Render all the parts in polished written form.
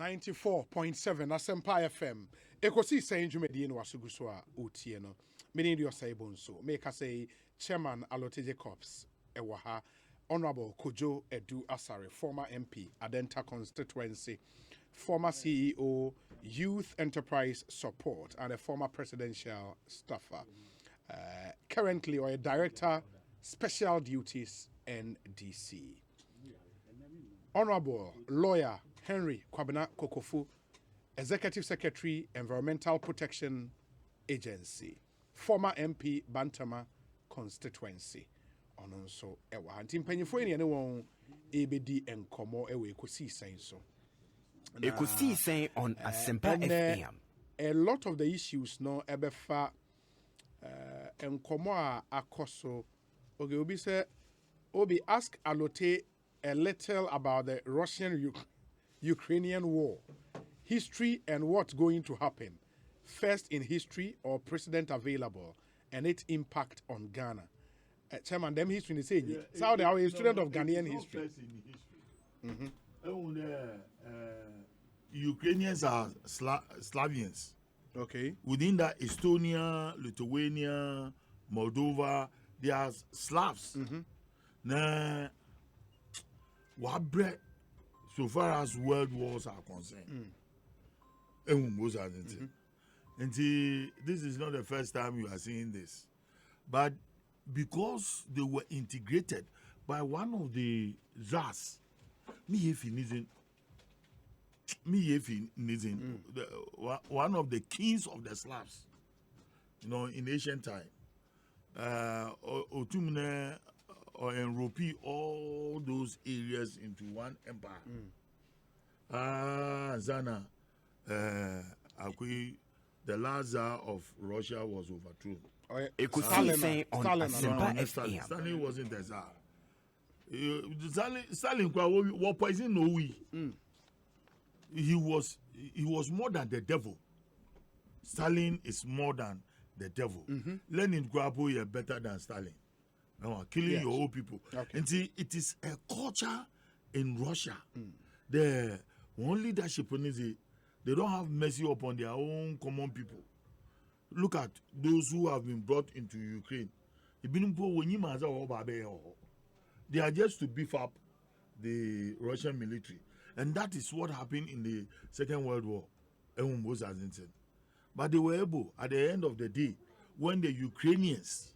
94.7 Asempa FM. Ekosiisen jumedi no wasuguso a otie no. Meni dio say bonso. Make us say Chairman Allotey Corps ewaha. Honorable Kojo Edu Asare, former MP, Adenta constituency, former CEO, Youth Enterprise Support, and a former presidential staffer. Currently, or a director, Special Duties, NDC. Honorable Lawyer Henry Kwabena Kokofu, Executive Secretary, Environmental Protection Agency, former MP, Bantama constituency. Ono so ewa anti mpanyifo ni ene won ebedi enkomo ewe Ekosiisen so. Ekosiisen on Asempa FM. A lot of the issues no ebefa enkomo a akoso. Okay, obi say obi ask Allotey a little about the Russian-Ukrainian war, history and what's going to happen. First in history or precedent available and its impact on Ghana. Chairman, them history is saying so they are a student of Ghanaian history. Ukrainians are Slavians. Okay. Within that, Estonia, Lithuania, Moldova, they are Slavs. Now, what bread, so far as world wars are concerned, and this is not the first time you are seeing this, but because they were integrated by one of the Zars, one of the kings of the Slavs, in ancient time, Otumne or enrope all those areas into one empire. Zana, the last Tsar of Russia was overthrown. Stalin wasn't the Tsar. Stalin was poison no we. He was more than the devil. Stalin is more than the devil. Lenin Grabo is better than Stalin. Killing your own people. Okay. And see, it is a culture in Russia. The one leadership, they don't have mercy upon their own common people. Look at those who have been brought into Ukraine. They are just to beef up the Russian military. And that is what happened in the Second World War. But they were able, at the end of the day, when the Ukrainians,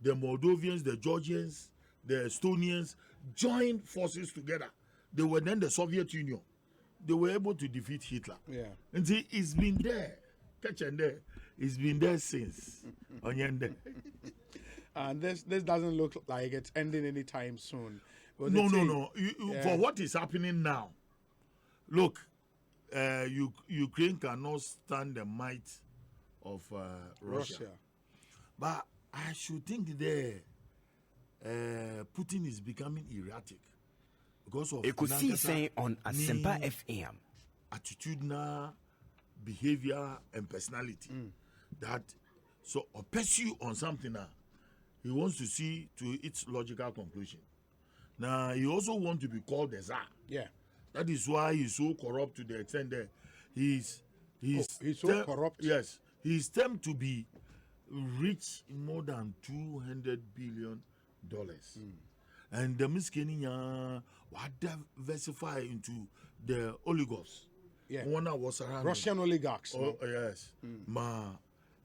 the Moldovians, the Georgians, the Estonians joined forces together, they were then the Soviet Union. They were able to defeat Hitler. Yeah. And see, it's been there. Catch and there. It's been there since. And this doesn't look like it's ending anytime soon. But No. For what is happening now, look, Ukraine cannot stand the might of Russia. But I should think there, Putin is becoming erratic because of Ekosiisen on Asempa FM. Attitudinal behavior and personality. That so pursue on something now, he wants to see to its logical conclusion. Now he also wants to be called the Tsar. Yeah. That is why he's so corrupt to the extent that he's so corrupt. Yes, he's termed to be rich more than $200 billion. And the Miskenia were diversified into the oligarchs. Yeah. One was around Russian oligarchs. Oh, yes.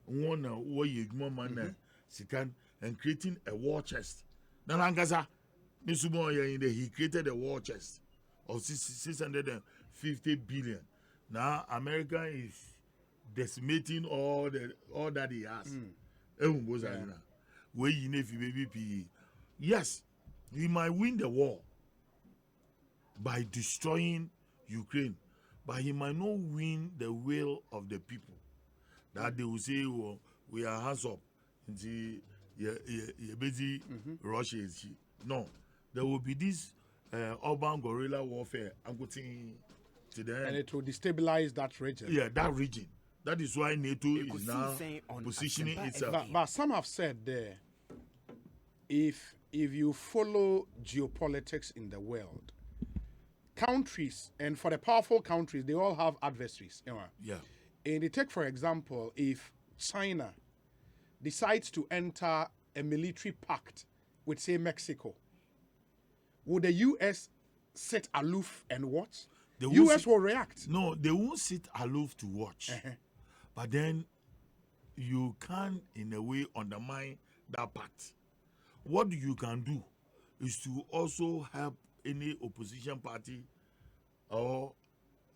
One man and creating a war chest. Nanangaza, he created a war chest of 650 billion. Now America is decimating all that he has. Yes, he might win the war by destroying Ukraine, but he might not win the will of the people. That they will say, oh, we are hands up. Russia is no. There will be this urban guerrilla warfare. And it will destabilize that region. Yeah, that region. That is why NATO is now positioning itself. But some have said there, if you follow geopolitics in the world, countries, and for the powerful countries, they all have adversaries. You know? Yeah. And they take, for example, if China decides to enter a military pact with, say, Mexico, would the U.S. sit aloof and watch? They The won't U.S. sit- will react. No, they won't sit aloof to watch. But then you can, in a way, undermine that pact. What you can do is to also help any opposition party or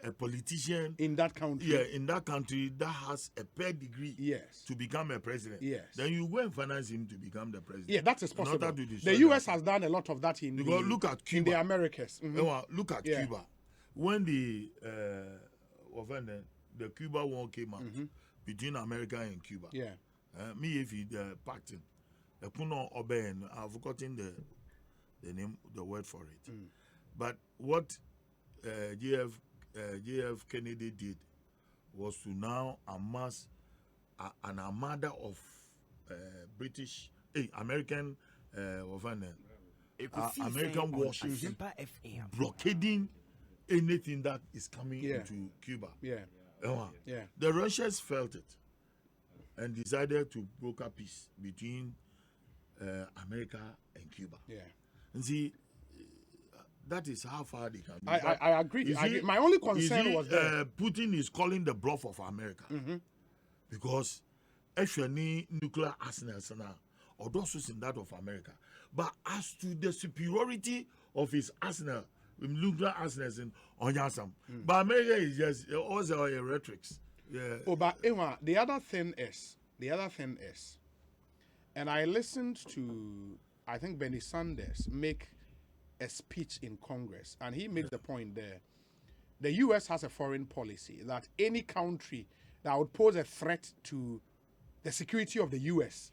a politician In that country. yeah, in that country that has a pedigree Yes. to become a president. Yes. Then you go and finance him to become the president. Yeah, that is In order possible. to destroy The U.S. that. has done a lot of that in, Because the, look at in Cuba. the Americas. Mhm. Look at Yeah. Cuba. When the Cuba war came out between America and Cuba. Yeah. Me if the pact, the Puno Oben, I've forgotten the name, the word for it. But what JF Kennedy did was to now amass an armada of British, American, Ekosiisen American on warships Asempa FM. blockading anything that is coming Yeah. into Cuba. Yeah. Yeah. The Russians felt it and decided to broker peace between America and Cuba. Yeah. And see, that is how far they can go. I agree. You I see- agree. My only you concern see, was that. Putin is calling the bluff of America because actually nuclear arsenals now, or those in that of America. But as to the superiority of his arsenal, nuclear arsenals in Onyasam, but America is just also a rhetorics. Yeah. Oh, but Ewa, the other thing is, and I listened to, I think Bernie Sanders make a speech in Congress, and he makes the point there. The U.S. has a foreign policy that any country that would pose a threat to the security of the U.S.,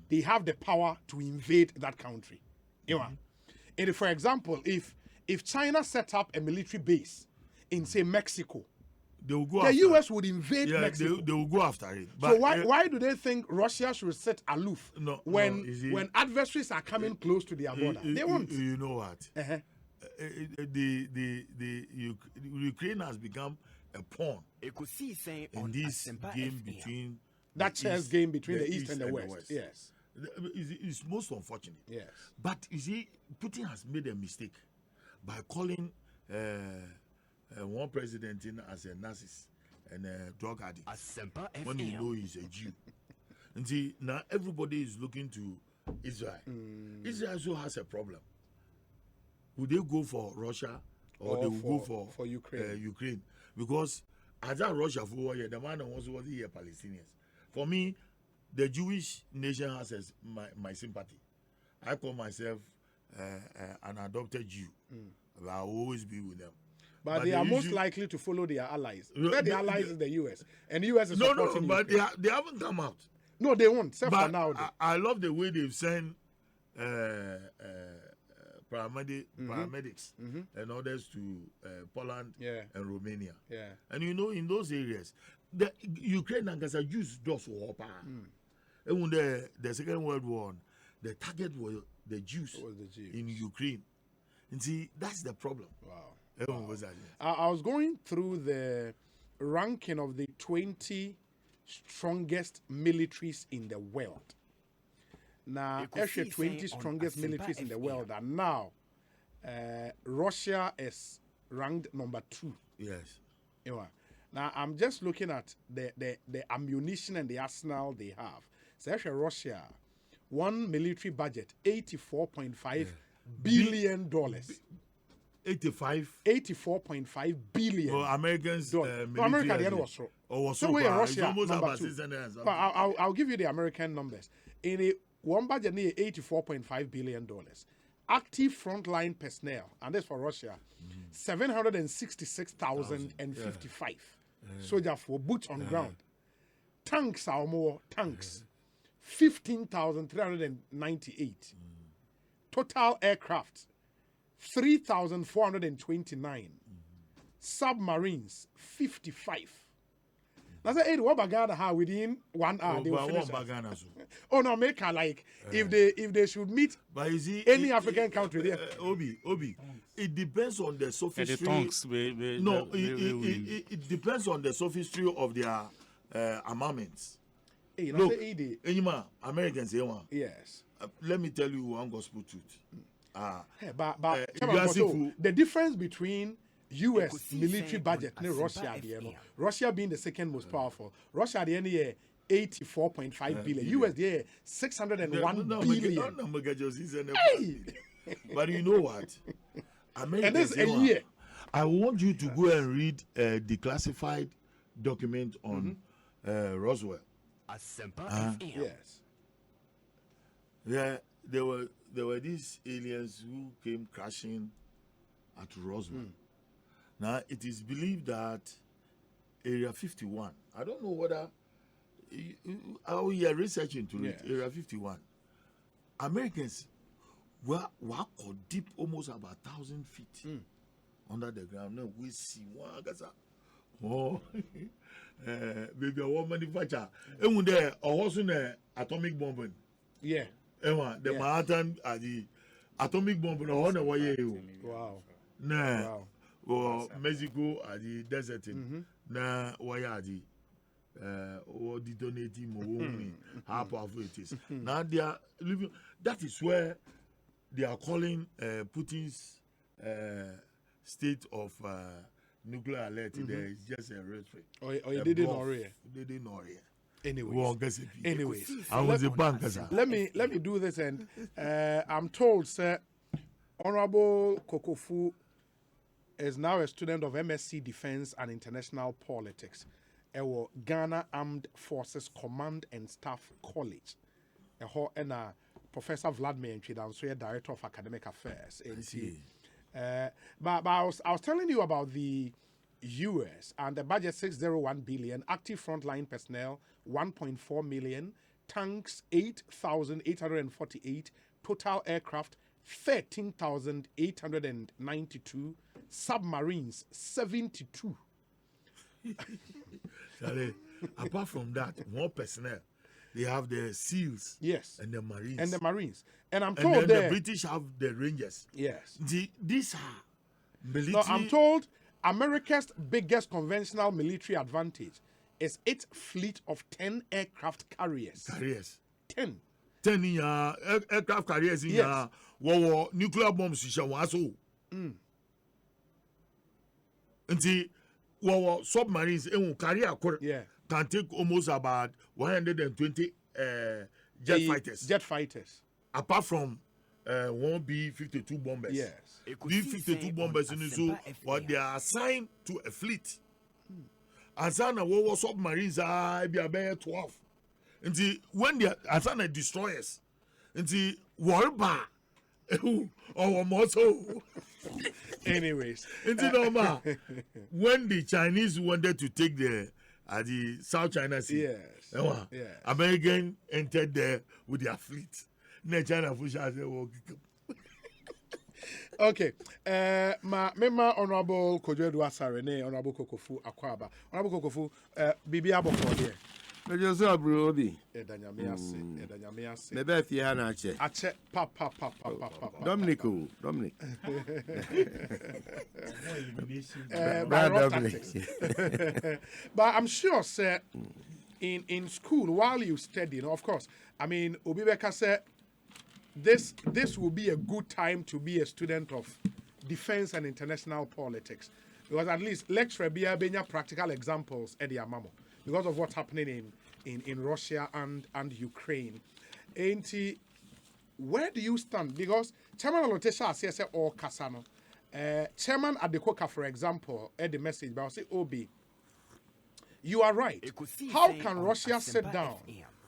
they have the power to invade that country. Ewa. And for example, if China set up a military base in, say, Mexico, They will go the after U.S. would invade Yeah, Mexico. they will go after it. So But, why do they think Russia should sit aloof No, when no, you see- when adversaries are coming close to their border? They won't. You know what? Uh-huh. Ukraine has become a pawn Ekosiisen in on this Asempa game FM. between That the chess East- game between the East and the West. West. Yes. It's most unfortunate. Yes. But you see, Putin has made a mistake by calling one president in as a narcissist and a drug addict Asempa when you know FM. he's a Jew. And see, now everybody is looking to Israel. Israel also has a problem. Would they go for Russia or they will go for Ukraine. Ukraine? Because as a Russia for the man who was here Palestinians. For me, the Jewish nation has my sympathy. I call myself an adopted Jew. I'll always be with them. But they are most usually- likely to follow their allies. No, Where the they- allies is the U.S. And the U.S. is No, supporting but Ukraine. they haven't come out. No, they won't. Except for But now. though. I love the way they've sent paramedics and others to Poland Yeah. and Romania. Yeah. And you know, in those areas, the Ukraine and Gaza used those war power. And when the Second World War, the target were the Jews It was the Jews. in Ukraine. And see, that's the problem. Wow. Everyone was like, I was going through the ranking of the 20 strongest militaries in the world. Now, Ekosiisen actually, 20 on strongest Asempa militaries in the FM. world. And now, Russia is ranked number 2. yes. You know. Now, I'm just looking at the ammunition and the arsenal they have. So, actually, Russia, one military budget, $84.5 billion. 85. $84.5 billion. Well, Americans. No, America, the end was so. was So so where far. Russia, It's almost number about 2. 600 and something. But I'll give you the American numbers. In a one budget near $84.5 billion. Active frontline personnel, and that's for Russia, 766,055 soldiers for boots on ground. Tanks are more tanks, 15,398. Total aircraft, 3,429. Submarines, 55. I said, hey, what about Ghana? How within 1 hour they will finish us. Oh no, make her like if they should meet but you see, any African country there. Obi, it depends on the And the sophistry. tongues, It depends on the sophistry of their armaments. Hey, you know, Look, say, hey, they- Enyima, Americans, yes. let me tell you one gospel truth. Hey, but you are so, seeing the difference between U.S. Ekosiisen military budget on and Russia, Asempa the FM. Russia being the second most powerful, Russia at the end year 84.5 billion, U.S. there 601 billion. Hey! But you know what? And this is a year. I want you to go and read a declassified document on Roswell. Asempa FM. Yes. Yeah, there were these aliens who came crashing at Roswell. Now it is believed that Area 51. I don't know whether how you are researching to it. Yes. Area 51. Americans were deep, almost about 1,000 feet under the ground. Now we see one. Oh, baby, I want manufacture. And when there, also atomic bombing. Yeah. The Manhattan the atomic bomb no one way Wow. na Wow. or Mexico at the desert na why the or detonating more how powerful it is. Now they are living, that is where they are calling Putin's state of nuclear alert. There is just a rhetoric. Or you didn't know it. They didn't know it. Anyways, I was a banker. let me do this, and I'm told, sir, Honorable Kokofu is now a student of MSc Defense and International Politics at Ghana Armed Forces Command and Staff College. And Professor Vladimir Nchidansoye, Director of Academic Affairs. But I was telling you about the US and the budget 601 billion, active frontline personnel 1.4 million, tanks 8,848, total aircraft 13,892, submarines 72. Apart from that, more personnel. They have the SEALs, Yes, and the Marines, and I'm and told then there, the British have the Rangers. yes. These are military. No, I'm told America's biggest conventional military advantage is its fleet of 10 aircraft carriers. 10. 10 in aircraft carriers in Yes. nuclear bombs. Submarines carrier Yeah. can take almost about 120 jet fighters. Jet fighters. Apart from one B-52 bombers. Yes. B-52 bombers in so what they are assigned to a fleet. And then what submarines are be about 12. And when they are assigned destroyers, and the warba or muscle. Anyways. And when the Chinese wanted to take the South China Sea, Yes. Yes. American entered there with their fleet. Then China Okay. My Honorable Kojo Asare, Honorable Kokofu Akwaba. Honorable Kokofu, Bibi Aboko there. Mejo so bro obi. Edanyamiase. Me be fi ha na che. Ache pa. Dominic. By rough Dominic. tactics. But I'm sure, sir, in school, while you study, of course, I mean, Obibeka said, this will be a good time to be a student of defense and international politics. Because at least lecture be practical examples at the Amamo because of what's happening in Russia and Ukraine. Where do you stand? Because Chairman Allotey says or Kasano. Chairman Adekoka, for example, had the message, but I say, Obi, you are right. How can Russia sit down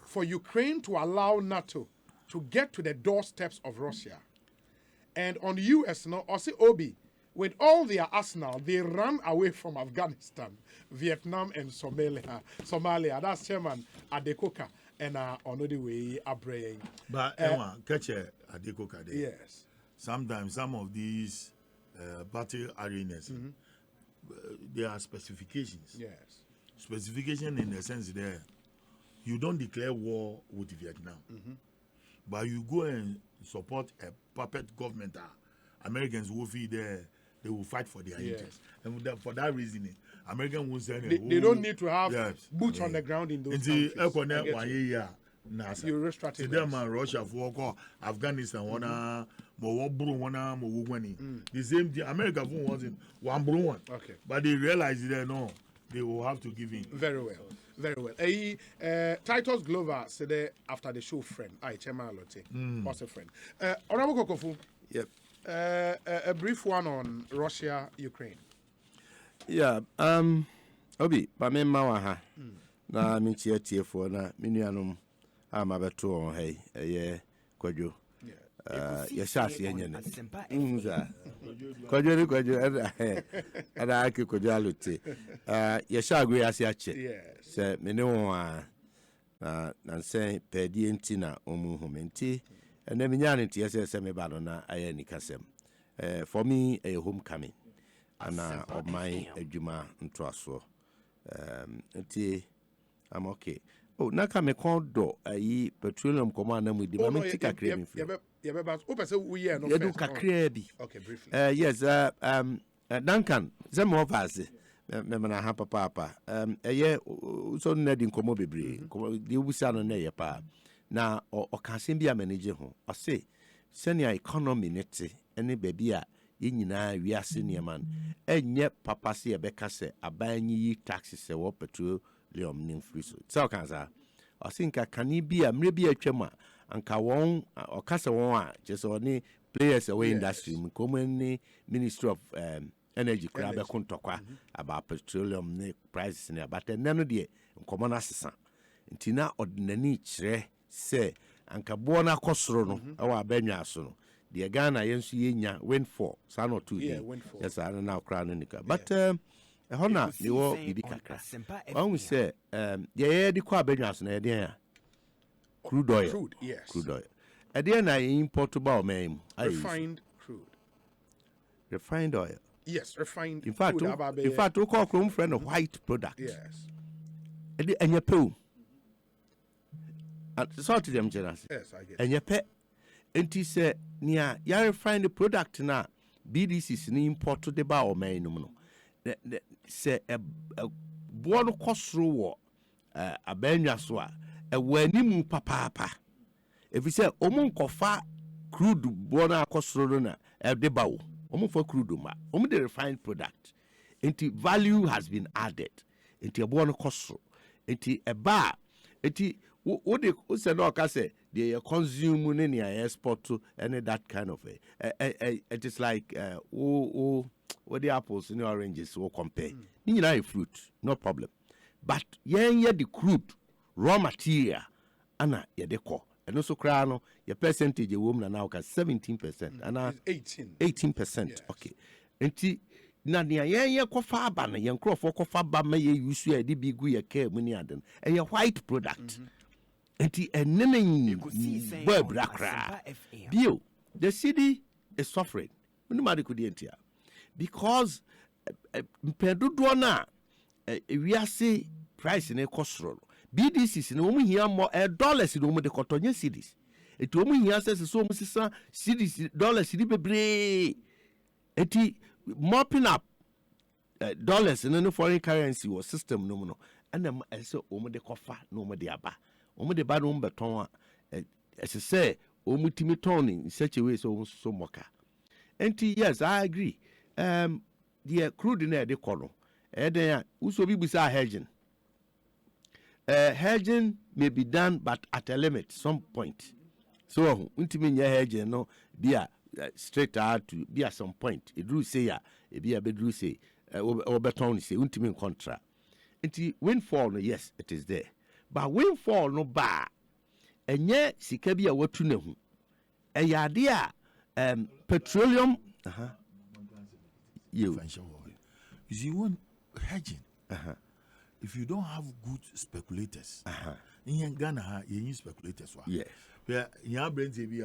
for Ukraine to allow NATO to get to the doorsteps of Russia? And on the US, no, I say, Obi, with all their arsenal, they ran away from Afghanistan, Vietnam, and Somalia. That's Chairman Adekoka. And on the way, Abraham. But catch Adekoka there. Yes. Sometimes some of these battle arenas, there are specifications. Yes. specification in the sense there, you don't declare war with Vietnam, but you go and support a puppet government. Americans will feed there. They will fight for their interests, and for that reason, Americans will say they don't need to have boots on the ground in those countries. You strategize. Them Russia for Afghanistan the same thing. America wasn't one. Okay. But they realize that no, they will have to give in. Very well. Titus Glover said after the show, friend. Chairman Allotey. What's a friend? Honorable Kokofu. Yep. A brief one on Russia, Ukraine. Yeah. Obi, pa me mawa ha. Na me tie for na minuanom amabeto on hey Kojo. Yes, enye ne. Kojo ada aki Kojo Allotey. Yes, agree ase ache. Se me ne won na nse pedi enti na omu homenti. And then me tie me bado na aye nikasem. For me a homecoming. Ana of my adwuma ntoaso. I'm okay. Oh, naka me kon do ayi petroleum command na mu di ma me tika kre mi free. No kakra bi. Okay, briefly. Yes, Duncan, zemo ovase. Me na ha papa. So na di nkomo bebre. Di obusa no na ye pa. Na o kan bi a manage ho. O say senior economy nete ene baby a yenyina wiase neman. Enye papa se e beka se abanyi taxes se wo petroleum nim free so. So kan sa. O sinka kani bi a mre bi atwam a anka won o kasa won a just oni players away industry ni Ministry of Energy crab kontokwa about petroleum ne prices ne but nano de nkomo na sesa. Ntina ordinary kire se anka bo na kosoro no awa abanwa so no de Ghana yensu yenya windfall sa no too yes I now crown nika but hona ni wo bibi kakra when say ye de kwa abanwa so na ye crude oil. Yes. Crude oil. Again, I import about me. Refined crude. Refined oil. Yes, refined. In fact, we call Chrome friend a white product. Yes. And your poo. And sort of them, Jonas. Yes, I get. And your pet. And he said, "Nia, you refined the product now. BDC is an import to the bar man. No, say a born cost through a benyaswa. Wenimu papa if you say omun kofa crude bona akosoro na debawo omun for crude ma omun the refined product enti value has been added enti bona kosoro enti eba enti wo de say no ka say they consume ne export to any that kind of it is like what the apples and the oranges will compare ni nyina fruit no problem but yen the crude raw material ana yedeko and also cry no your percentage a woman now can 17% and 18%. Yes. Okay. Enti na ye kofa aba na ye nkrofo kofa ba ma ye use e de bigu ye care muni aden e ye white product. Enti enene boy brakra bio the city is suffering nobody could entia because pedodo na we are say price na ekosoro BDC no mu hia mo dollars no mu de kotonye cities eto mu hia say so mu sisa cities dollars di bebre eti mopping up dollars in no foreign currency or system no mu no and them say o mu de kofa no mu de aba o mu de ba no mu beton a say o mu timi ton in such a way so moka enti yes I agree the crude na de kono den uso bi bisa hedging. Hedging may be done, but at a limit, some point. So, ultimately, hedging no be straight out to be at some point. It do say it be a bedroom say or beton say ultimate contra. Until windfall, no, yes, it is there, but windfall no bar. And yet, sikabi a what to know. A yadia petroleum. You see one hedging. If you don't have good speculators, in Ghana, you need speculators. Yes. Yeah, you brain to be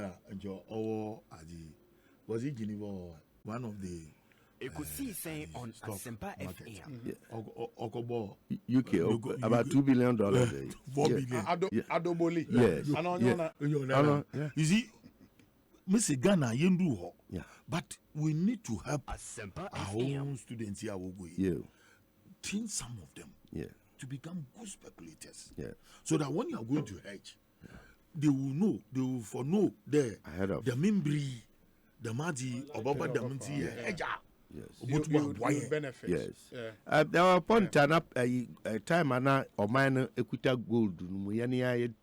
was it Geneva, one of the Ekosiisen on Asempa FM. Okobo. UK about $2 billion. 4 billion. Adoboli. Yes. You see, Mr. Ghana, yendu ho. Yeah. But we need to help Asempa our FM. own students here. Yeah. Train some of them Yeah. to become good speculators. Yeah. So that when you are going to hedge, they will know, know Ahead of. the membri, the maji, obaba the minti hedge. Yes. You benefit. Yes. Yeah. There were point a time ana or mine equita gold no yania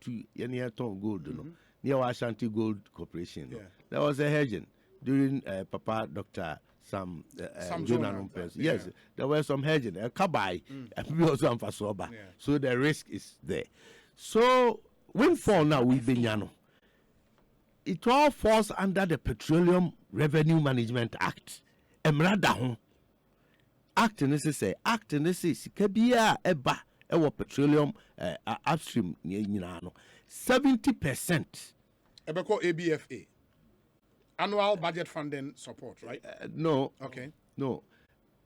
ton gold no near Ashanti Gold Corporation. Yeah. There was a hedging during Papa Dr. Sam Jonah. Yes, yeah. there were some hedging. A kabai, people also amfasoba. Yeah. So the risk is there. So windfall now we benyano. It all falls under the Petroleum Revenue Management Act. Emrada ho. Act in this say act in this is kabia eba ewo petroleum upstream nyina no 70%. Ebeko ABFA. Annual budget funding support, right? No. Okay. No.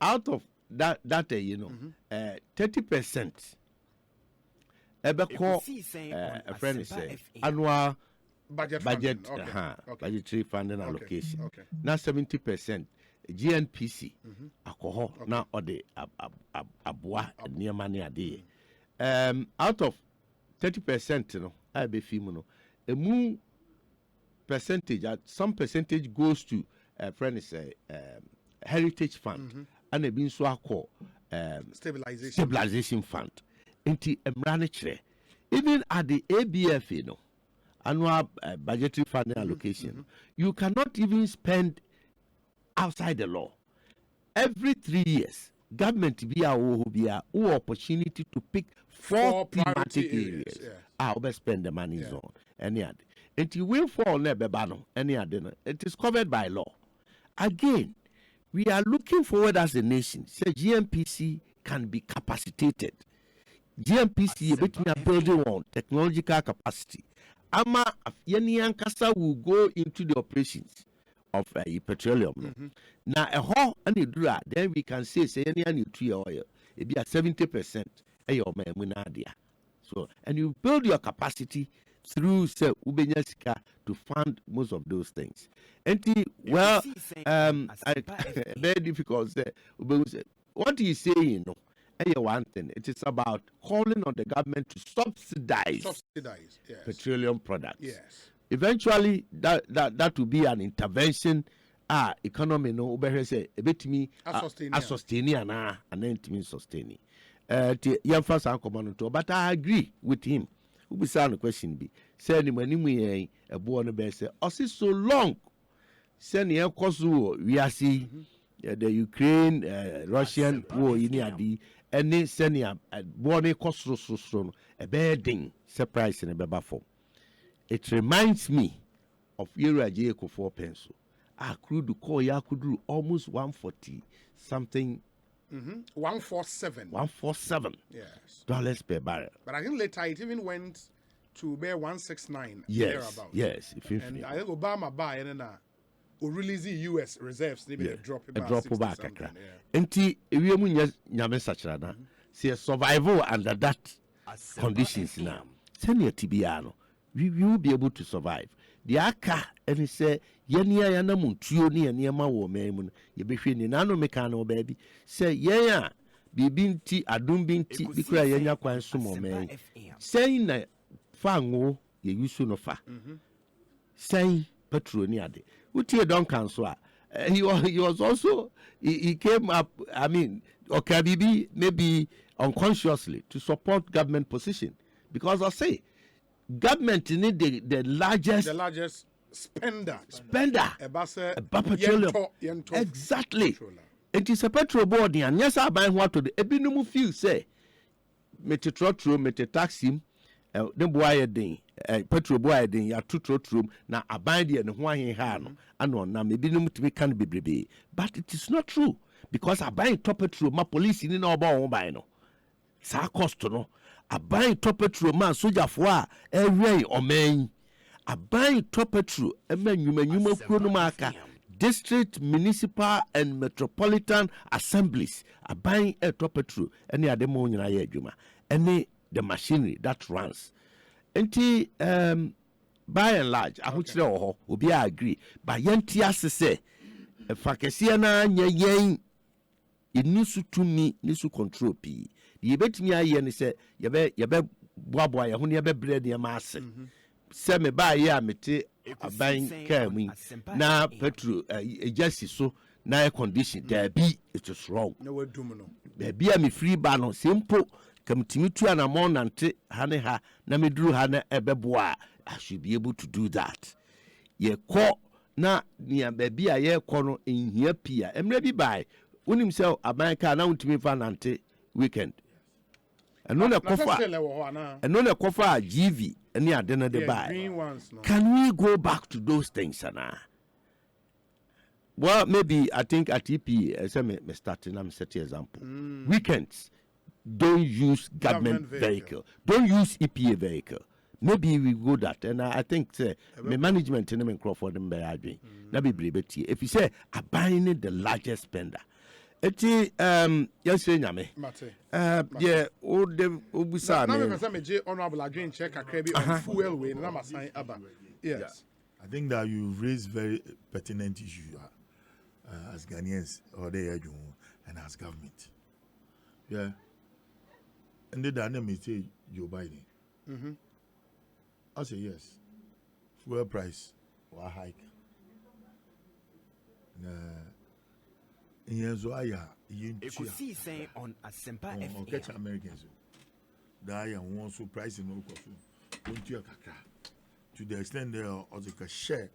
Out of that 30% ebeko a friend say annual Budget budget funding. Okay. budgetary funding allocation. Okay. Now 70% GNPC alcohol now or the abwa near money a day. Out of 30%, you know, I be no a moon percentage, some percentage goes to a friend say heritage fund and a bin so called stabilization fund. Into even at the ABF, you know, annual budgetary funding allocation, you cannot even spend outside the law. Every 3 years, government be a opportunity to pick four thematic areas. I will spend the money on any other. And you will fall never ban any other. It is covered by law. Again, we are looking forward as a nation. Say GMPC can be capacitated. GMPC is building on technological capacity. Ama Yeni Ankasa will go into the operations of petroleum. Now a whole and then we can say any tree oil, it be at 70% so and you build your capacity through say Ubenyasika to fund most of those things. And well very difficult say what he's saying, you know. One thing, it is about calling on the government to subsidize yes. petroleum products. Yes. Eventually, that will be an intervention. Economy no say a bit me sustaining and then to me sustaining. But I agree with him. Who be saying the question be send money a boy on the best say so long. Send the Kosovo we are see the Ukraine Russian war in the and then sending a body cost so a bedding surprise in a beba form. It reminds me of Yura Jacob for pencil. I could call Yakudu almost 140 something. 147. Yes. Yes. Dollars per barrel. But I think later it even went to bear 169. Yes. Yes. And I think Obama buy and will release the US reserves, maybe a drop back. Enti we mu nyame sachara say survival under that conditions now. Senior TBA no we will be able to survive. The aka and say yenia yana muntuo ne yema wo memu ye behwe ni nano meka no baby say yeah bibi nti adum bi nti bikura yenya kwan so mo men say na fango ye yusu no fa say petrol ni ade utie don cancel he was also he came up okay bibi maybe unconsciously to support government position because I say government need the largest spender about petroleum exactly. It is a petrol board and yes I buy what to the ebinum feel say mete taxi the boy den petrol boy den ya trotro na aban de ne ho ahen no ano na ebinum timi kan bebrebe but it is not true because aban top petrol ma police ni na oba won ban no sa cost no aban top petrol man soldier fo a ewei oman aban top petrol e ma nwuma kuro no maka district, municipal, and metropolitan assemblies aban ɛtɔ petrol ɛne ade mo nyinaa yɛ adwuma ɛne the machinery that runs nti by and large ahokyerɛ wɔ hɔ obi a agree but yɛnti ase sɛ ɛfa kɛseɛ na nyɛ yɛn ɛni so tumi ne so control pii deɛ yɛbɛtumi ayɛ ne sɛ yɛbɛboaboa yɛ ho ne yɛbɛbrɛ nneɛma ase sɛ mebaayɛ a mete aban kaa mu yi na petro ɛgya si so na air condition daabi it is wrong baabi a mefiri ba no sɛ mpo ka metumi tu anammɔn nante ha ne ha na meduru ha na ɛbɛboa a I should be able to do that yɛkɔ na nea baabi a yɛkɔ no nhia pii a mmerɛ bi bae wonim sɛ aban kaa na wontumi fa nante weekend ɛno na ɛkɔfa a GV ne ade no de bae can we go back to those things anaa well maybe I think at EPA sɛ me starting na me set example weekends don't use government vehicle don't use EPA vehicle maybe we go that and I think say me management in me Crawford and by adwin na be brebe if you say aban the largest spender eti yes nyame yeah o de obusa na me say me je honorable adwin check akra bi on fuel way na masan aba yes I think that you raise very pertinent issue as Ghanaians or they and as government yeah and the dynamic say Joe Biden I say yes. Fuel price or hike. Ekosiisen on Asempa FM. Catch Americans. That I want so price in Kokofu. Don't you kakra? To the extent they are also share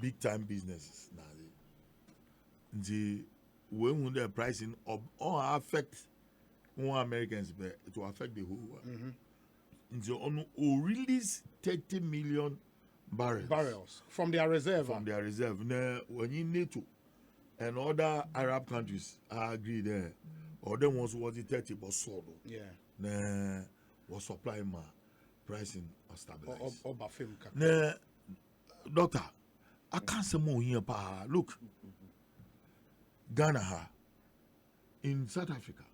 big time businesses now. The when the pricing of all affect more Americans, but it will affect the whole world. So on release 30 million barrels from their reserve. Now, when you need to, and other Arab countries agree there, or them ones was it 30 but sold. Yeah. Nah, was supply ma pricing or stabilized. Or bafim. Nah, doctor, I can't say more here. Pa, look, Ghana in South Africa,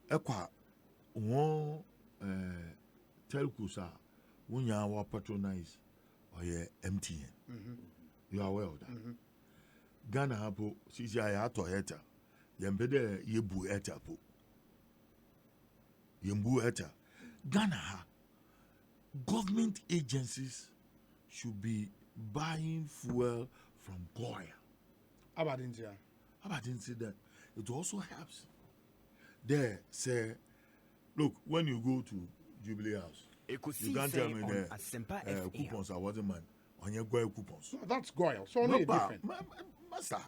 Ekwa one. Telcos are when you are patronize or MTN. You are aware of that. Ghana hapo sisi ya Toyota yembede yebu eta po. Yembu eta. Ghana ha government agencies should be buying fuel from Goya. I didn't say that. It also helps. There say look, when you go to Jubilee House, you can't tell me the coupons are what the man on your Goyle coupons. No, that's Goyle. So only different. Master,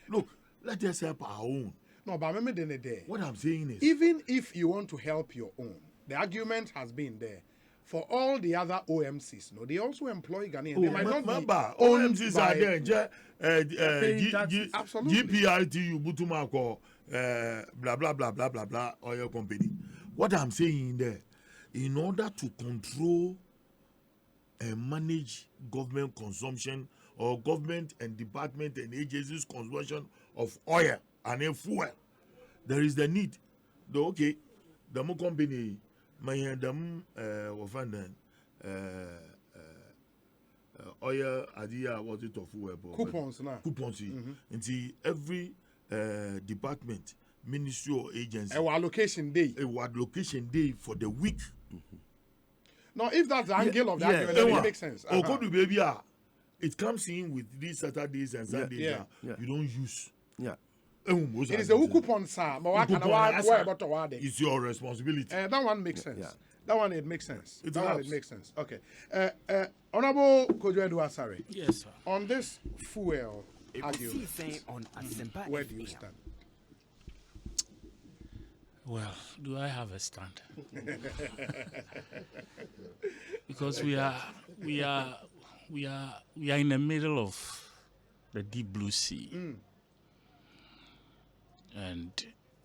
look, let us help our own. No, but remember the day. What I'm saying is, even if you want to help your own, the argument has been there. For all the other OMCs, no, they also employ Ghanaians. They might not be OMCs are there. Absolutely. GPRTU, Butumako, blah blah blah blah blah blah, oil company. What I'm saying there, in order to control and manage government consumption or government and department and agencies consumption of oil and fuel, there is the need. The more company. My them offended oil idea was it of coupons now. Coupons. And every department, ministry or agency. A allocation day. For the week. Now, if that's the angle of the argument, then it makes sense. Or go to baby. It comes in with these Saturdays and Sundays. You don't use. Yeah. It is a coupon, sir. It's your responsibility. That one makes sense. Yeah. That one, it makes sense. It makes sense. Okay. Honorable Kojo Asare. Yes, sir. On this fuel argument, where do you stand? Well, do I have a stand? Because we are in the middle of the deep blue sea. And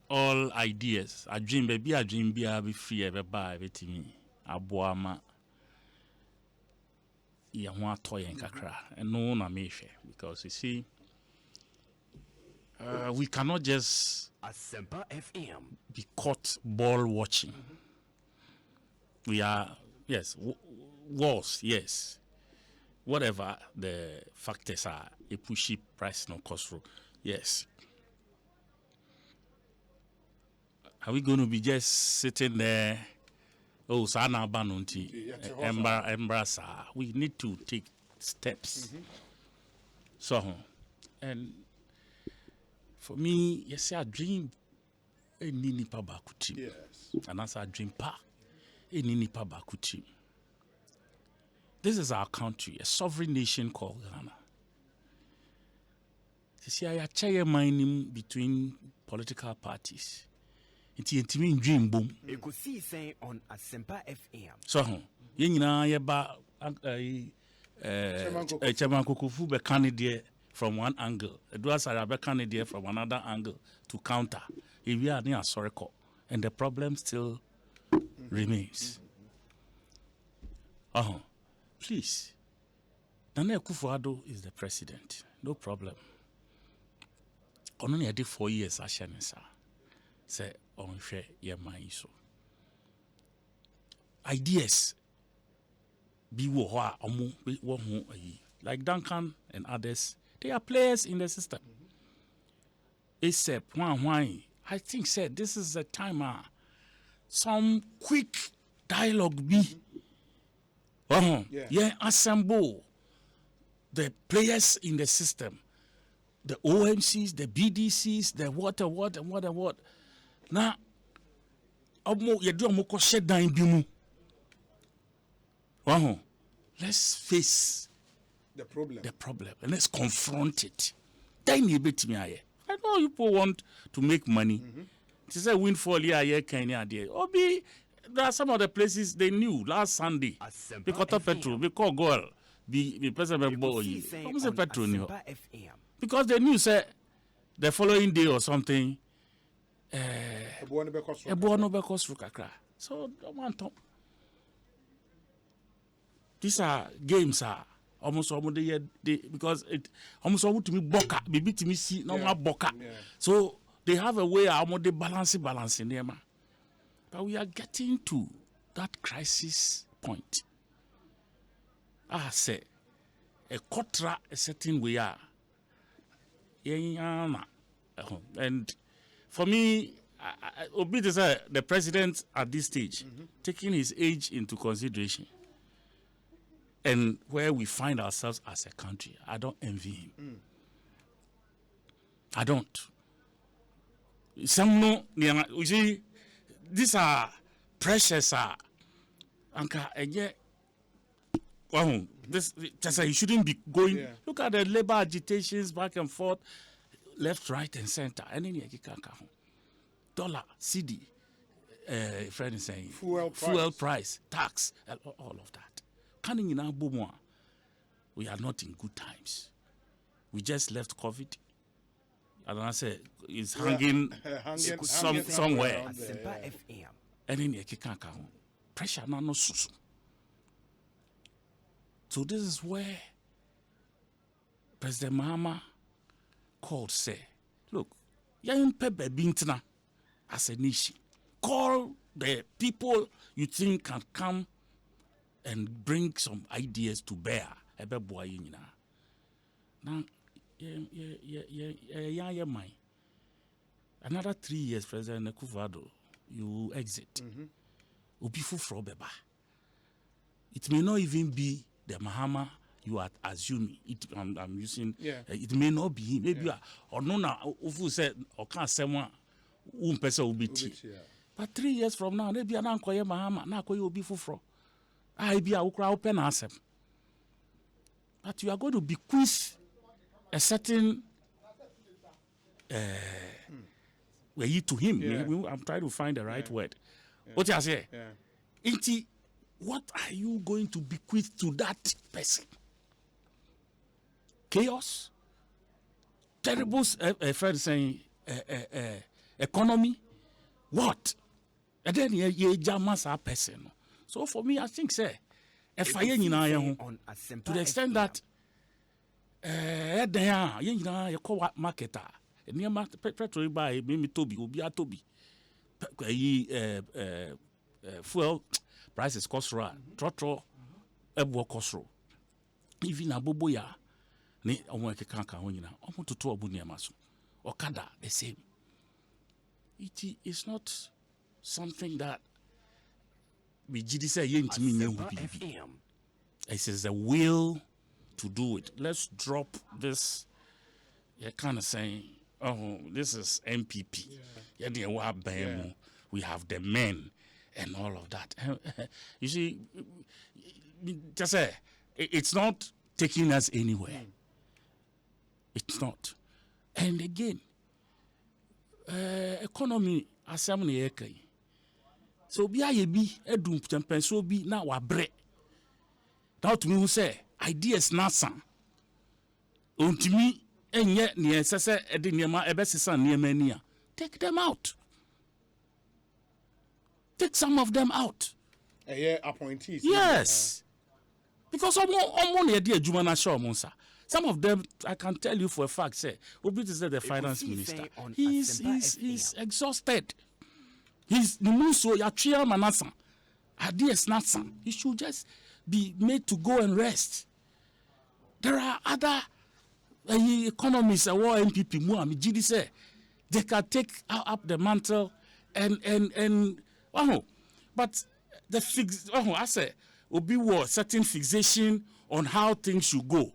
all ideas, a dream be free, be buy, be me, a boama. ya ho ato yen kakra no na me hwe because you see we cannot just Asempa FM. be caught ball watching. We are yes wars yes whatever the factors are a pushy price no cost through yes. Are we going to be just sitting there? Oh, sana banunti, embrasa. We need to take steps. So, and for me, yes, I dream a nini pa bakuti. Yes. And as I dream pa, a nini pa bakuti. This is our country, a sovereign nation called Ghana. You see, I chair mining between political parties. It's a dream boom. Ekosiisen on Asempa FM. So, you know, you ba Chairman Kokofu be candidate from one angle. Asare be candidate from another angle to counter. If we are near Asare, and the problem still remains. Please. Nana Akufo-Addo is the president. No problem. Only 4 years ashanisa. Say on share your mind so. Ideas be like Duncan and others, they are players in the system. Except one I think said this is the time some quick dialogue be assemble the players in the system, the OMCs, the BDCs, the what. Now, let's face The problem. and let's confront it. Then you bet me. I know people want to make money. It is a windfall here, Kenya. There are some of the places they knew last Sunday. Because of petrol, because gold, be president boy. Almost petrol. Because they knew say the following day or something. So don't want to. These are games almost because it almost to me boka, baby to me see no more boka. So they have a way almost they balancing them. But we are getting to that crisis point. I say a quarter a certain way and for me, the president at this stage, taking his age into consideration, and where we find ourselves as a country, I don't envy him. I don't. Some you see, these are pressures and yet, this just he shouldn't be going. Yeah. Look at the labor agitations back and forth, left, right, and center. And then dollar, CD, friend is saying fuel price, tax, all of that. Coming in our boom, we are not in good times. We just left COVID. And I say it's hanging somewhere. Asempa FM. And then you can't pressure no susu. So this is where President Mahama called, say, look, young Pepe Bintina as a nation, call the people you think can come and bring some ideas to bear. Now, mind. Another 3 years, President Akufo-Addo, you will exit. It may not even be the Mahama you are assuming. I'm using. It may not be him. Maybe or no now. Who said or can't someone who person will be. But 3 years from now, maybe an uncle Mahama now will be fufro. I be a open answer. But you are going to bequeath a certain way to him. I'm trying to find the right word. What I say? What are you going to bequeath to that person? Chaos? Terrible, friend saying, economy? What? And then you jam a person. So for me, I think, say, ɛfa yɛn nyinaa yɛn ho on Asempa to the extent FM. that ɛdan a yɛn nyinaa yɛkɔ market a nneɛma petrol ba a mi tobi obi atobi ɛyi fuel prices kɔ soro a trɔtrɔ ɛboɔ kɔ soro even abobo ya ne ɔmo ɛkeka ka ho nyinaa ɔmo toto ɔmo nneɛma so ɔkada the same. It is not something that we say Asempa FM. it is the will to do it. Let's drop this. You're kind of saying, oh, this is MPP. Yeah. We have the men and all of that. You see, just say it's not taking us anywhere. It's not. And again, economy assembly ekai. So be a bi edum champion so bi na wa bre. Now to me who say ideas nasa. Ontimi enye ne sese ede niema ebesesa niema ni a. Take them out. Take some of them out. Appointees. Yes. Because omo na ede adwuma na show mo nsa. Some of them, I can tell you for a fact, say, Obi is the finance minister. He's exhausted. He's the muso ya chia manasa. Ideas nasa. He should just be made to go and rest. There are other economists or MPP Muami GD say they can take up the mantle and but the I say Obi was certain fixation on how things should go.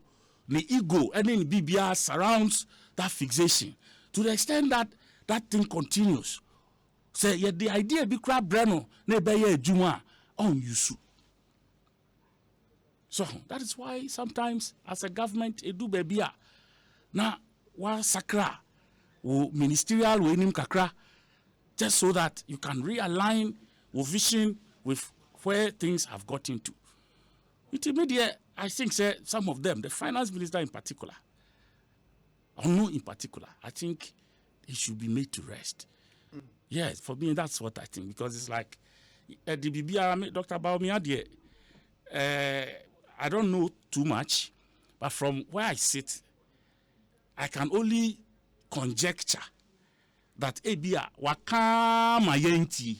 The ego and then BBR surrounds that fixation to the extent that that thing continues. Say, yeah, the idea be crab brano, ne beye juma on yusu. So that is why sometimes as a government, do baby na wa sakra, o ministerial winim kakra, just so that you can realign your vision with where things have gotten to. Intermediate. I think some of them, the finance minister in particular, or no in particular, I think he should be made to rest. Yes, for me, that's what I think, because it's like, the BBR, Dr. Baumia, I don't know too much, but from where I sit, I can only conjecture that Ebia Wakama Yenti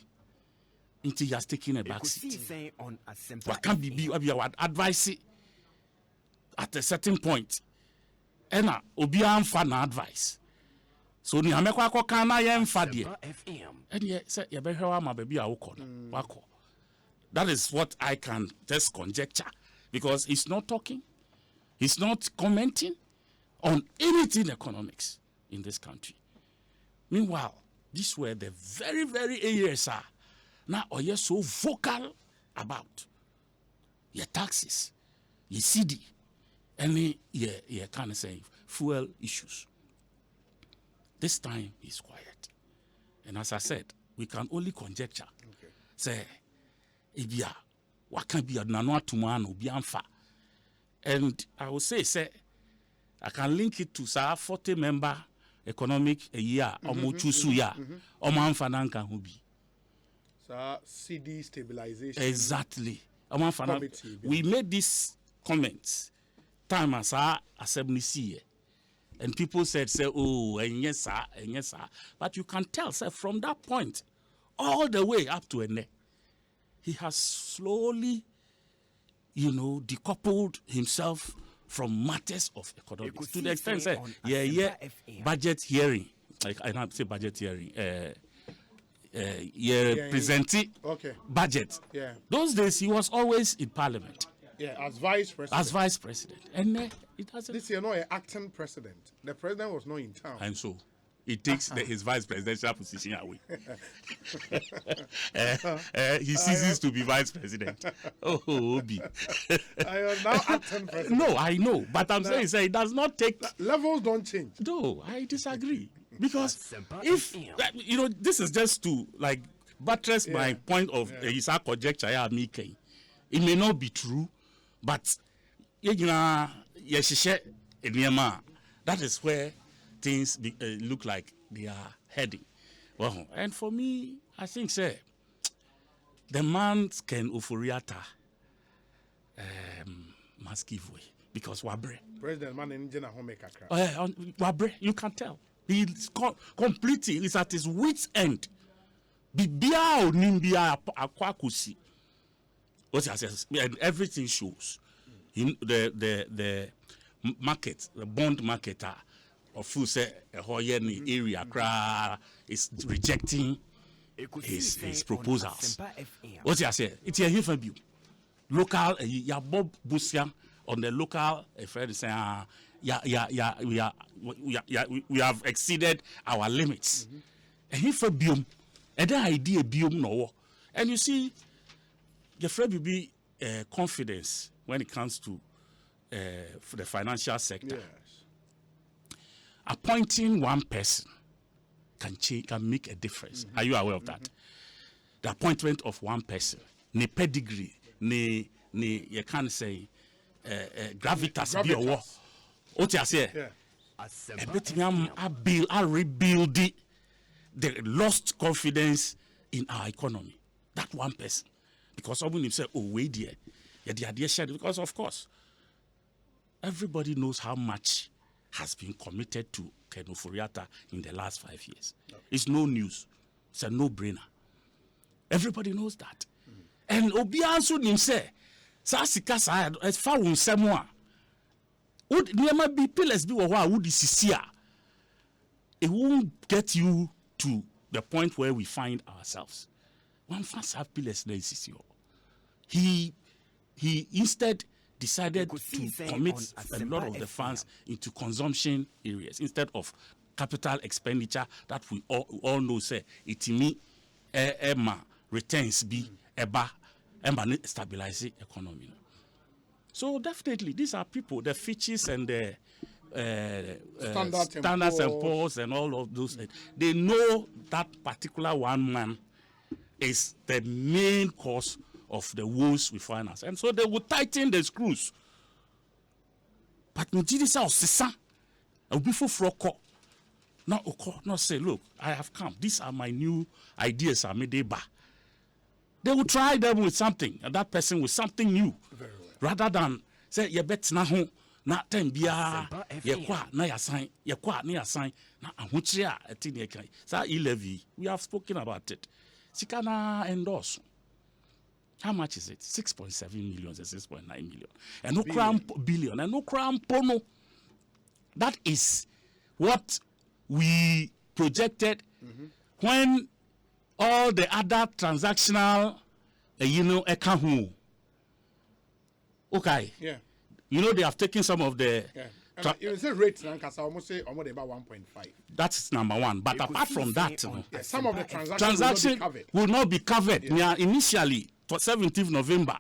he has taken a backseat. Wakam Bibi Abia would advise it at a certain point. Ena Obian fan advice. So ni amekwa kwa kana ye mfa de. And ye say ye behwa ma baby awoko no. Wako. That is what I can just conjecture, because he's not talking. He's not commenting on anything economics in this country. Meanwhile, these were the very, very areas now are you so vocal about your taxes, your CD, and your kind of say fuel issues. This time is quiet. And as I said, we can only conjecture. Okay. Say, Ibia, what can be a nano tumano be anfa? And I will say, I can link it to 40-member economic a year, or muchusu ya, or manfananka hubi. CD stabilization. Exactly. We made these comments time as our assembly see, and people said, oh, and yes, sir, and yes, sir. But you can tell, sir, from that point all the way up to a neck, he has slowly, decoupled himself from matters of economics to the extent, sir, budget hearing. I don't say budget hearing. Presenting budget. Yeah. Those days he was always in parliament. Yeah, as vice president. And it hasn't. This year, an acting president. The president was not in town. And so it takes his vice presidential position away. He ceases to be vice president. Oh, Obi. I am now acting president. No, I know, but I'm saying it does not take. Levels don't change. No, I disagree. Because if this is just to buttress my point of his conjecture. It may not be true, but that is where things look like they are heading. Well, and for me, I think the man can euphoriata. must give way because Wabre. President man in Jena homemaker. Wabre, you can tell. He's completely, he's at his wit's end. Bibia o nimbia akwakusi. What I says, and everything shows. The market, the bond marketer of who say a whole area is rejecting his proposals. What I say, it's a here view. Local, Bob Busian on the local, a friend saying, we have exceeded our limits. And here for biome, and the idea biome no. And you see, the friend will be confidence when it comes to for the financial sector. Yes. Appointing one person can make a difference. Are you aware of that? The appointment of one person, ne pedigree, ne you can't say gravitas be a war. What you say? I rebuild the lost confidence in our economy. That one person, because someone say, "Oh, wait there, the idea shared." Because of course, everybody knows how much has been committed to Kenoforiata in the last 5 years. Okay. It's no news. It's a no-brainer. Everybody knows that. And Obiansu nimse, Sasika sa as far as someone would never be pillars be what would sisia. It won't get you to the point where we find ourselves. One fans have pillars there is He instead decided to commit a lot of the funds into consumption areas instead of capital expenditure that we all know say it me returns be eba stabilize the economy. So definitely these are people, the Fitches and the Standards and Poor's and all of those. They know that particular one man is the main cause of the woes we find us. And so they will tighten the screws. But Mujidisa or Sisa, a before Froko, not say, look, I have come. These are my new ideas. They will try them with something, and that person with something new. Very well. Rather than say, you bet na home, na tembia, na yasign, na yasign, na ahuchia, etini sa e-levy. We have spoken about it. Sikana endorse. How much is it? 6.7 million and 6.9 million. And no crown billion. And no crown pono. That is what we projected when all the other transactional, account. Okay. Yeah. They have taken some of the. Yeah. You say rates, I almost say almost about 1.5. That's number one. But apart from that, some of the transactions will not be covered. Yeah. Initially, for 17th November,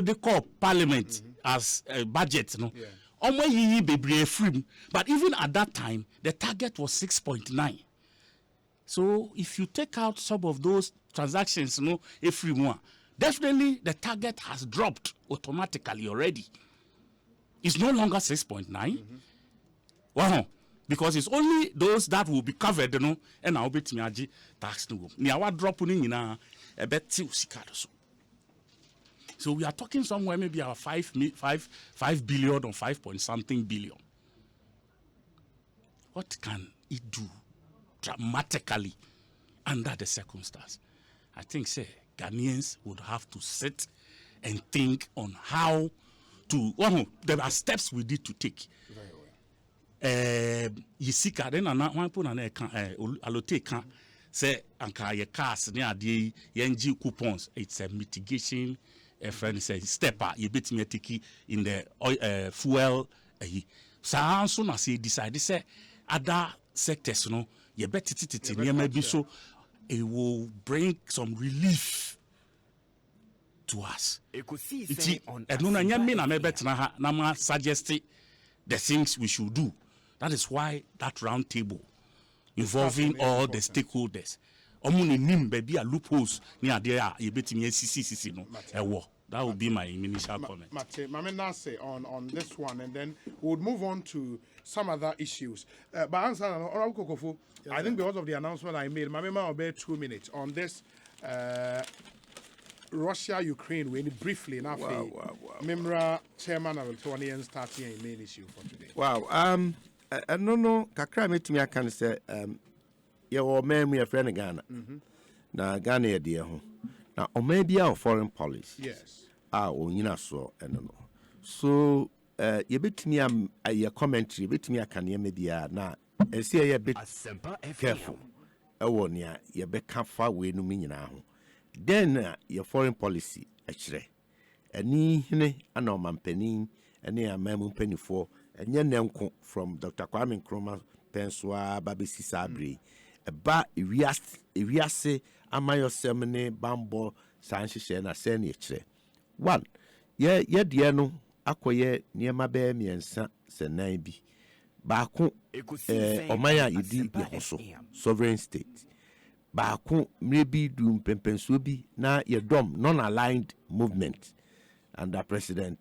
they call Parliament as a budget. Yeah. But even at that time, the target was 6.9. So if you take out some of those transactions, every one, definitely the target has dropped automatically already. It's no longer 6.9. Wow. Because it's only those that will be covered, and I'll be tax. Dropping a bit. So we are talking somewhere maybe our 5 billion or 5 point something billion. What can it do dramatically under the circumstance? I think Ghanaians would have to sit and think on how to. There are steps we need to take. Very well. Yisika then one put Allotey can say anka ye cars near the NG coupons. It's a mitigation. A friend says stepper you bit me tiki in the fuel. So soon as he decided say other sectors you bet it maybe so it will bring some relief to us. Ekosiisen on Nama suggested the things we should do. That is why that round table involving all the stakeholders. Baby a loopholes near there you bet me CCC no. That would be my initial comment. Mate, say on this one, and then we'll move on to some other issues. But answer, Honorable Kokofu, I think because of the announcement I made, Mama will bear 2 minutes on this Russia Ukraine we briefly now Memra chairman of Tony starting a main issue for today. Wow. No kakra metumi aka ne say ye wo man me friend Ghana. Na Ghana ye de ho. Na o man bia foreign policy. Yes. Onyina so no. So ye betumi am ye commentary betumi aka ne me bia na ese ye bit careful. Ewo nia ye beka fa we no nyina ho. Then your foreign policy actually ani hene ana omampanin ene amamu mpanifo enye nenko from Dr. Kwame Nkrumah penswa babesi sabre eba ewiase amayosem ne bambo sanhyehyɛ na sɛ ne kyerɛ one ye de no akoye niema be miensa senan bi baako omaya yedi yehoso sovereign state baako mrebi du mpempensuo bi na yedom non-aligned movement under President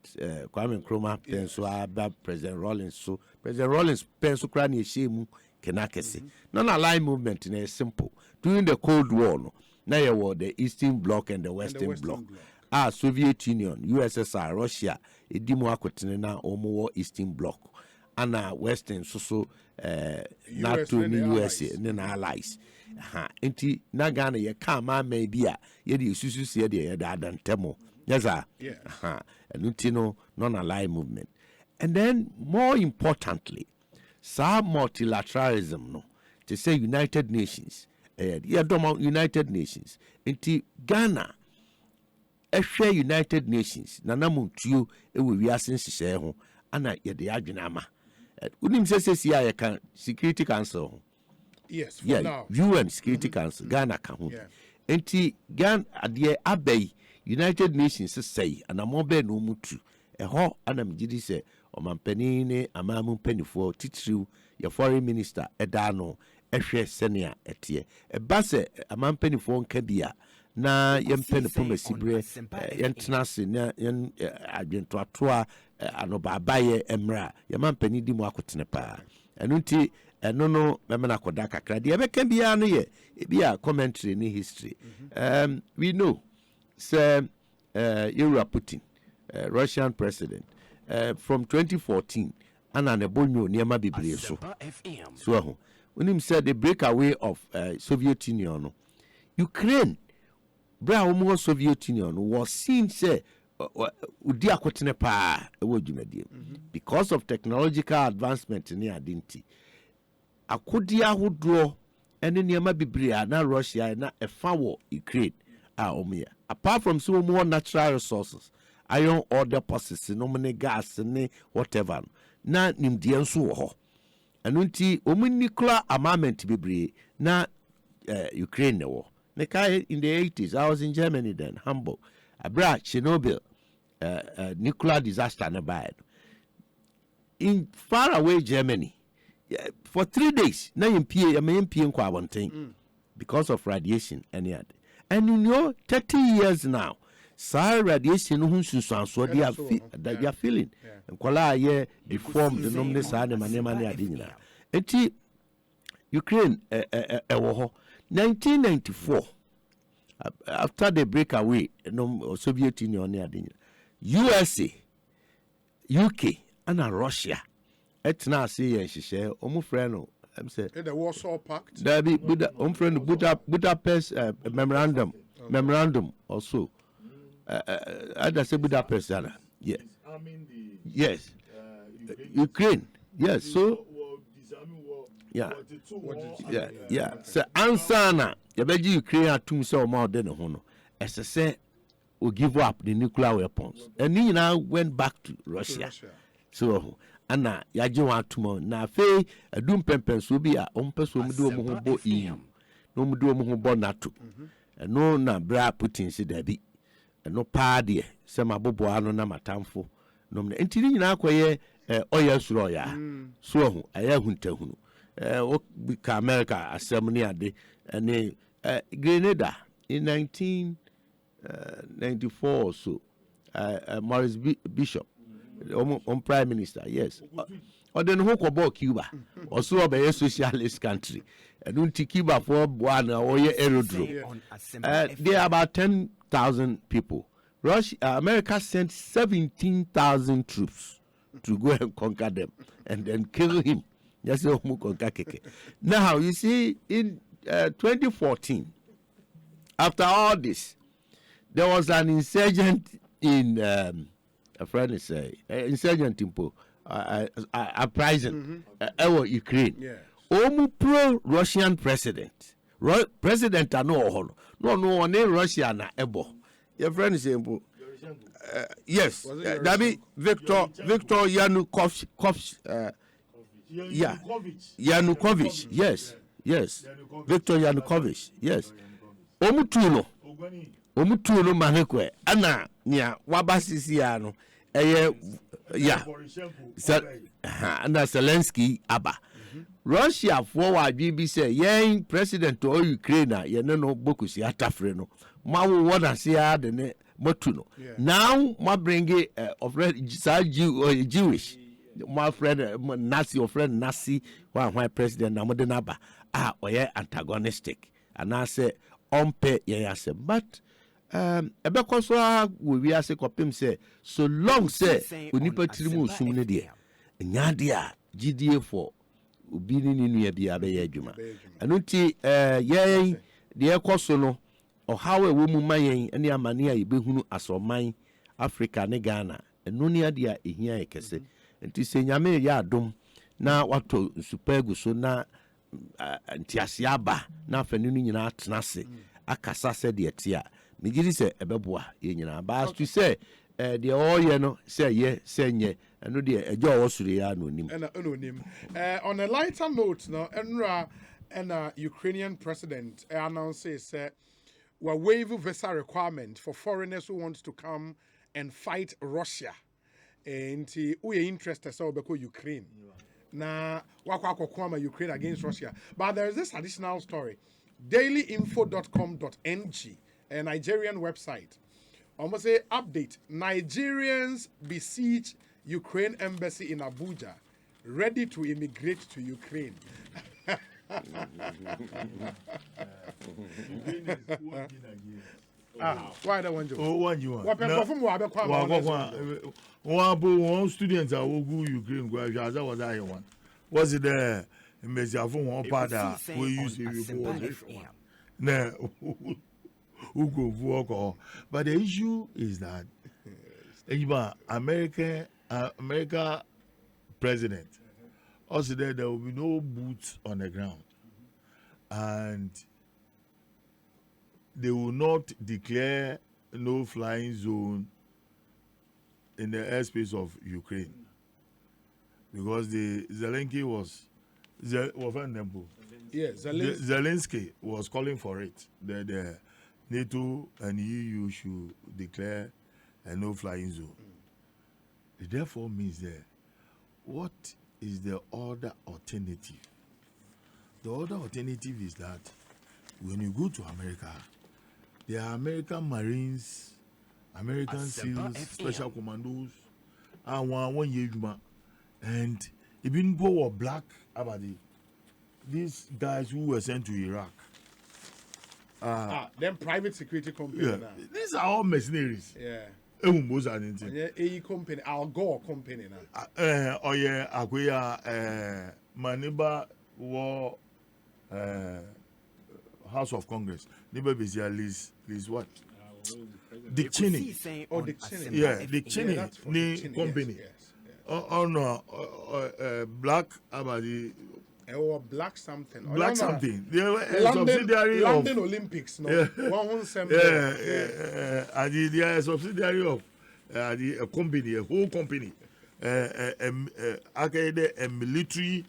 Kwame Nkrumah penswa ba President Rawlings penso kra na yeshemu kenakese non-aligned movement na simple during the Cold War no na ye were the Eastern Bloc and the Western Bloc. Soviet Union, USSR, Russia edimu akotene na omo Eastern Bloc ana Western so NATO ni USA ne na allies. Enti na Ghana ye ka ma bi a ye de susu se de ye da adantemo. Yes sir. Enti no non-aligned movement. And then more importantly, some multilateralism no to say United Nations. United Nations. Enti Ghana ehwe United Nations na namuntuo ewe wiase nhyehyɛ ho ana ye de adwene ama. Unim sɛ ya kan Security Council. Yes, for now. UN Security Council Ghana ka ho. Enti Ghana ade abay United Nations say anamo be no mutu. Ɛhɔ ana mgidi sɛ ɔmampani ne amamu mpanifo titiriw your foreign minister ɛda no ehwe senia etie. Ɛba sɛ amampanifo nka bia na yempe ne pomasibre yentena se na yen adwento atoa anobabaye emra yemampani di mu akotene pa enu nti eno no memena koda kakra de ebeka bia no ye bia commentary ni history. We know say Putin, Russian president, from 2014 ana ne bonyo niema bibre so unim said the breakaway of Soviet Union no Ukraine bra wo Soviet Union was seen say udi akotene pa ewo dwumadie because of technological advancement ni adinti akodi ahodo ene niema bibria na Russia na efa wo Ukraine omia apart from so more natural resources iron ore deposits no many gas ne whatever na nimdie nso wo ho enu nti nuclear armament bibri na Ukraine wo. In the 80s, I was in Germany then, Hamburg. Abra Chernobyl nuclear disaster nearby. In far away Germany, for 3 days, na MP because of radiation and yet. And you know, 30 years now, sir radiation so they are feeling. And kola ye deformed the nomne sa ne manema ne adina. Enti Ukraine 1994, after the breakaway, Soviet Union, USA, UK, and Russia, etna say she share friend. I'm saying the Warsaw Pact. There be Budapest memorandum also. I say Budapest, yes. Yes, Ukraine, yes. So. Yeah. So answer na yabeji Ukraine atum say o ma ode ne ho no. Ese say o give up the nuclear weapons. And he now went back to Russia. So ana yaje wa atum na fe adum pempen so bi a ompeso mu do mo ho bo EU. No mu do mo ho bo NATO. No na bra Putin si dabi. No pa de se mabobo ano na matamfo. No enti ni nyina akoye oya suro ya. So ho aya huntahunu. Ka America assembly ade and Grenada in 1994 or so. Maurice Bishop, on prime minister, yes. Or then who about Cuba? Also a socialist country. And don't Cuba for one or aerodrome. There are about 10 100,000 people. America sent 17,000 troops to go and conquer them and then kill him. Now, you see, in 2014, after all this, there was an insurgent in, a friend is insurgent in uprising, Ukraine. Yes. Pro-Russian president. President no Russia na ebo. Your friend is saying, yes, that be Victor Yanukovych. Yanukovych. Yes. Victor Yanukovych. Yes. Omutuno manekwe ana nia wabasisi ano ya na Zelensky aba. Russia for wa bi say yen president o Ukraine ye no bokusi atafre no ma wo wona se ya de ne matuno now ma bring of Jewish my friend Nazi of friend Nazi one president na modern aba oye antagonistic and I say ompe ye ase but ebekọ so we ase kopim say so long say onipa tirimu osum ne de nya de a GDA for obi ni nua bia be ya adwuma anunti yen de ekoso no ohawe wo mu mayen ene amane a yebehunu asoman Africa ne Ghana eno ne ade a ehia ekese nti se nyame ya adom na wato supegu so na ntiase aba na afani no nyina atenase akasa se de etia migiri se ebeboa ye nyina ba to say de oye no say ye say nye eno de ejo wosure ya no nim on a lighter note no enra Ukrainian president announces we waive visa requirement for foreigners who want to come and fight Russia and we interested so because Ukraine na wakwa Ukraine against Russia. But there is this additional story. dailyinfo.com.ng, a Nigerian website. Almost say update. Nigerians besiege Ukraine embassy in Abuja, ready to immigrate to Ukraine. Why don't want you? Oh, one you want. One students are who go Ukraine. Was I one? Was it there? One part we use no, who go work. But the issue is that America president also there will be no boots on the ground, and they will not declare no flying zone in the airspace of Ukraine because the Zelensky Zelensky was calling for it. The NATO and EU should declare a no flying zone. It therefore means that what is the other alternative? The other alternative is that when you go to America, there are American Marines, American SEALs, Special Commandos, and one year, and even were black about these guys who were sent to Iraq. Them private security company. Yeah, these are all mercenaries. Yeah. A company, Al Gore company now. Oh yeah, Aguya, my neighbor war House of Congress. Neighbor is Liz what? Dick Cheney. Oh, Dick Cheney. Yeah, Dick Cheney. The company. Yes. Oh no, black about the. Or black something. Black something. They were a London, subsidiary London of Olympics. No, yeah. And they are a subsidiary of a company, a whole company, a military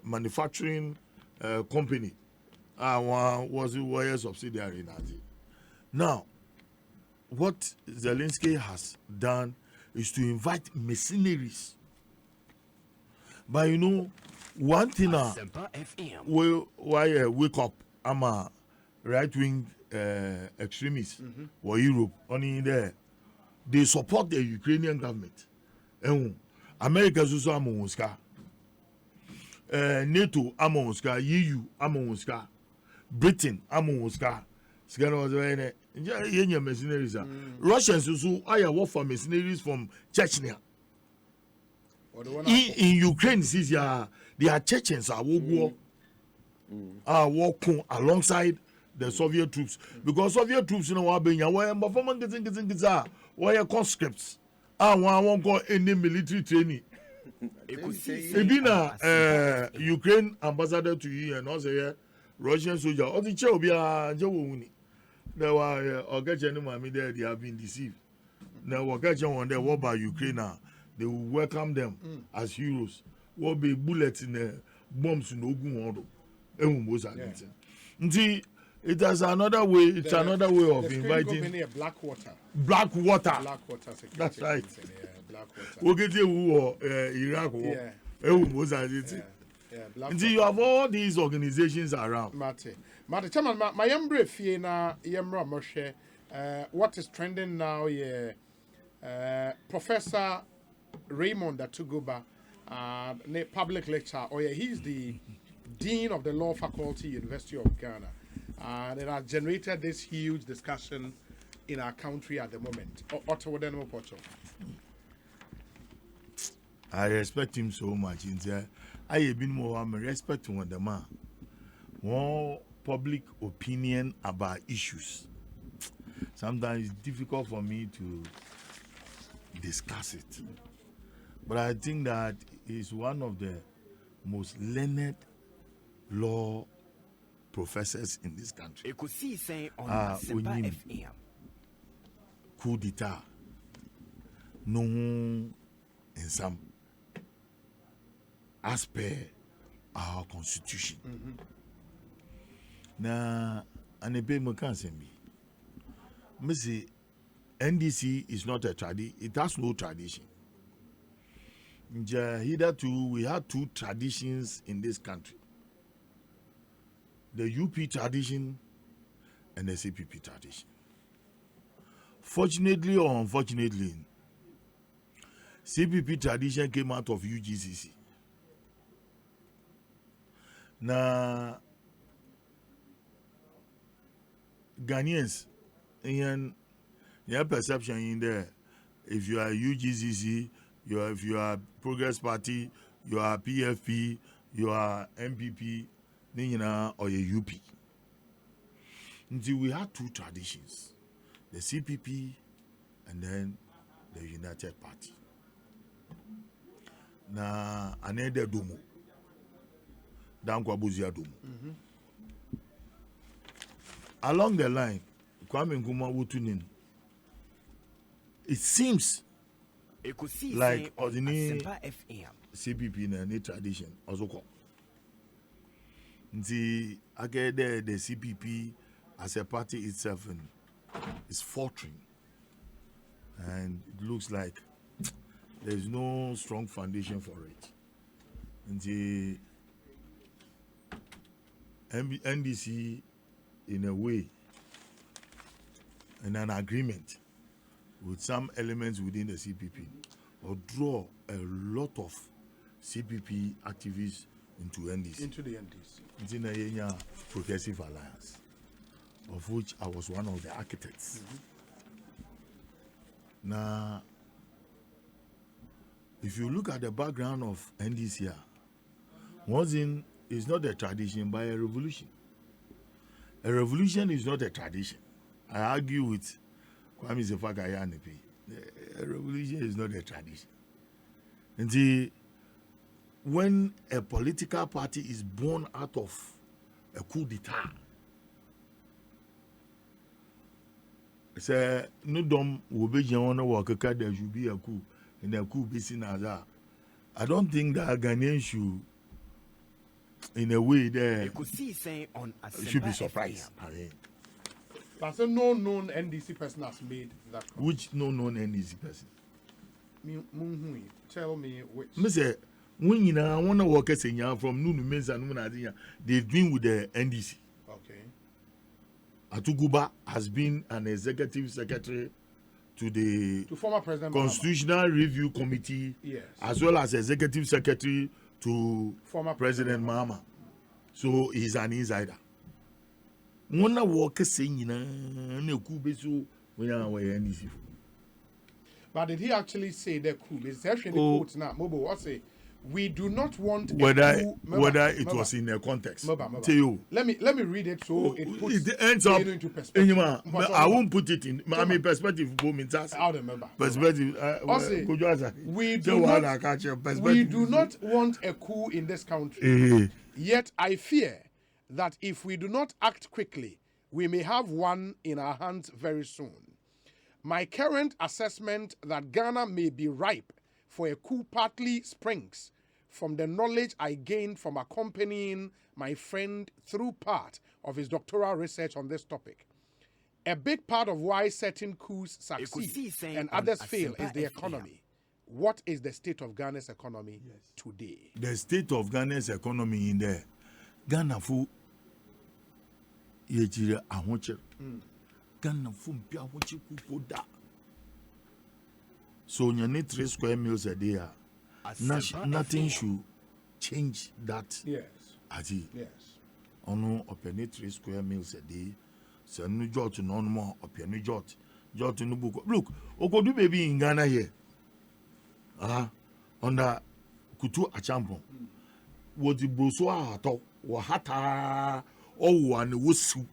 manufacturing company. Was a subsidiary. Now, what Zelensky has done is to invite mercenaries. But you know, one thing wake up, I'm a right-wing extremist or Europe, only there. They support the Ukrainian government. America is also Amonska. NATO Amonska, EU Amonska, Britain Amonska, Scan was very mercenaries. Russians also I work for mercenaries from Chechnya. In Ukraine, they are Chechens are working alongside the Soviet troops because Soviet troops were conscripts. I won't go any military training. Ebina Ukraine ambassador to you and also here Russian soldier. All the there were there they have been deceived. Now on there what about Ukraine now? They will welcome them as heroes. What be bullets in the bombs in Ogun it has another way. It's another way of inviting. Black water. That's right. We'll get you Iraq war. You have all these organizations around. Mate, Chairman, my yambre fiena yamra moshe. What is trending now? Professor Raymond Atuguba, public lecturer. He's the Dean of the Law Faculty, University of Ghana. And it has generated this huge discussion in our country at the moment. I respect him so much. I have been more respect to the man. More public opinion about issues. Sometimes it's difficult for me to discuss it. But I think that he's one of the most learned law professors in this country. Ekosiisen on Asempa FM. Coup d'etat. No in some as per our constitution. Now, and a pay can send me. Missy, NDC is not a tradition. It has no tradition. Hitherto, we had two traditions in this country. The UP tradition and the CPP tradition. Fortunately or unfortunately, CPP tradition came out of UGCC. Now, Ghanaians, in your perception in there, if you are UGCC, if you are Progress Party, you are PFP, you are MPP, or a UP. Until we had two traditions, the CPP and then the United Party. Na another domo. Dankwa domo. Along the line, Kwame Nkrumah Wutunin, it seems like ordinary CPP na any tradition also come. The CPP as a party itself is faltering, and it looks like there is no strong foundation for it. And the NDC, in a way, in an agreement with some elements within the CPP, or draw a lot of CPP activists into NDC. Into the NDC. Into the Progressive Alliance, of which I was one of the architects. Now, if you look at the background of NDC, it's not a tradition but a revolution. A revolution is not a tradition. I argue with Kwame Sefagayanepe. A revolution is not a tradition. And when a political party is born out of a coup d'etat, say no dom will be there should be a coup, and a coup be seen as that. I don't think that Ghanaians should, in a way, there should be surprised. But so no known NDC person has made that comment. Which no known NDC person? Tell me which. Mr. When you know, I want to work as a from Nunu Mensa Nunadia, they've been with the NDC. Okay. Atuguba has been an executive secretary to the former President Constitutional Review Committee, yes, as well as executive secretary to former President Mahama. So he's an insider. Mona walk saying na ku be so we are any. But did he actually say the coup? It's actually the quote now. Mobo, what say? We do not want whether a coup. it was in a context. Meba. To you. Let me read it so it puts it ends up into perspective. I won't put it in. I mean perspective. I'll remember. Perspective. We do not want a coup in this country. Yet I fear that if we do not act quickly, we may have one in our hands very soon. My current assessment that Ghana may be ripe for a coup partly springs from the knowledge I gained from accompanying my friend through part of his doctoral research on this topic. A big part of why certain coups succeed Ekosiisen and others fail Asempa is the economy. What is the state of Ghana's economy today? The state of Ghana's economy in there. Ghana fu yejire ahonche. Ghana fu mpia ahonche kupoda. So you need 3 square meals a day. Nothing should change that. Yes. Ati. Yes. Ono openi 3 square meals a day. So no jot no more openi jot. Jot no book. Look, okodu baby in Ghana here. Under Kutu Achampo. What the Brosua ato wa hata o wan wusu.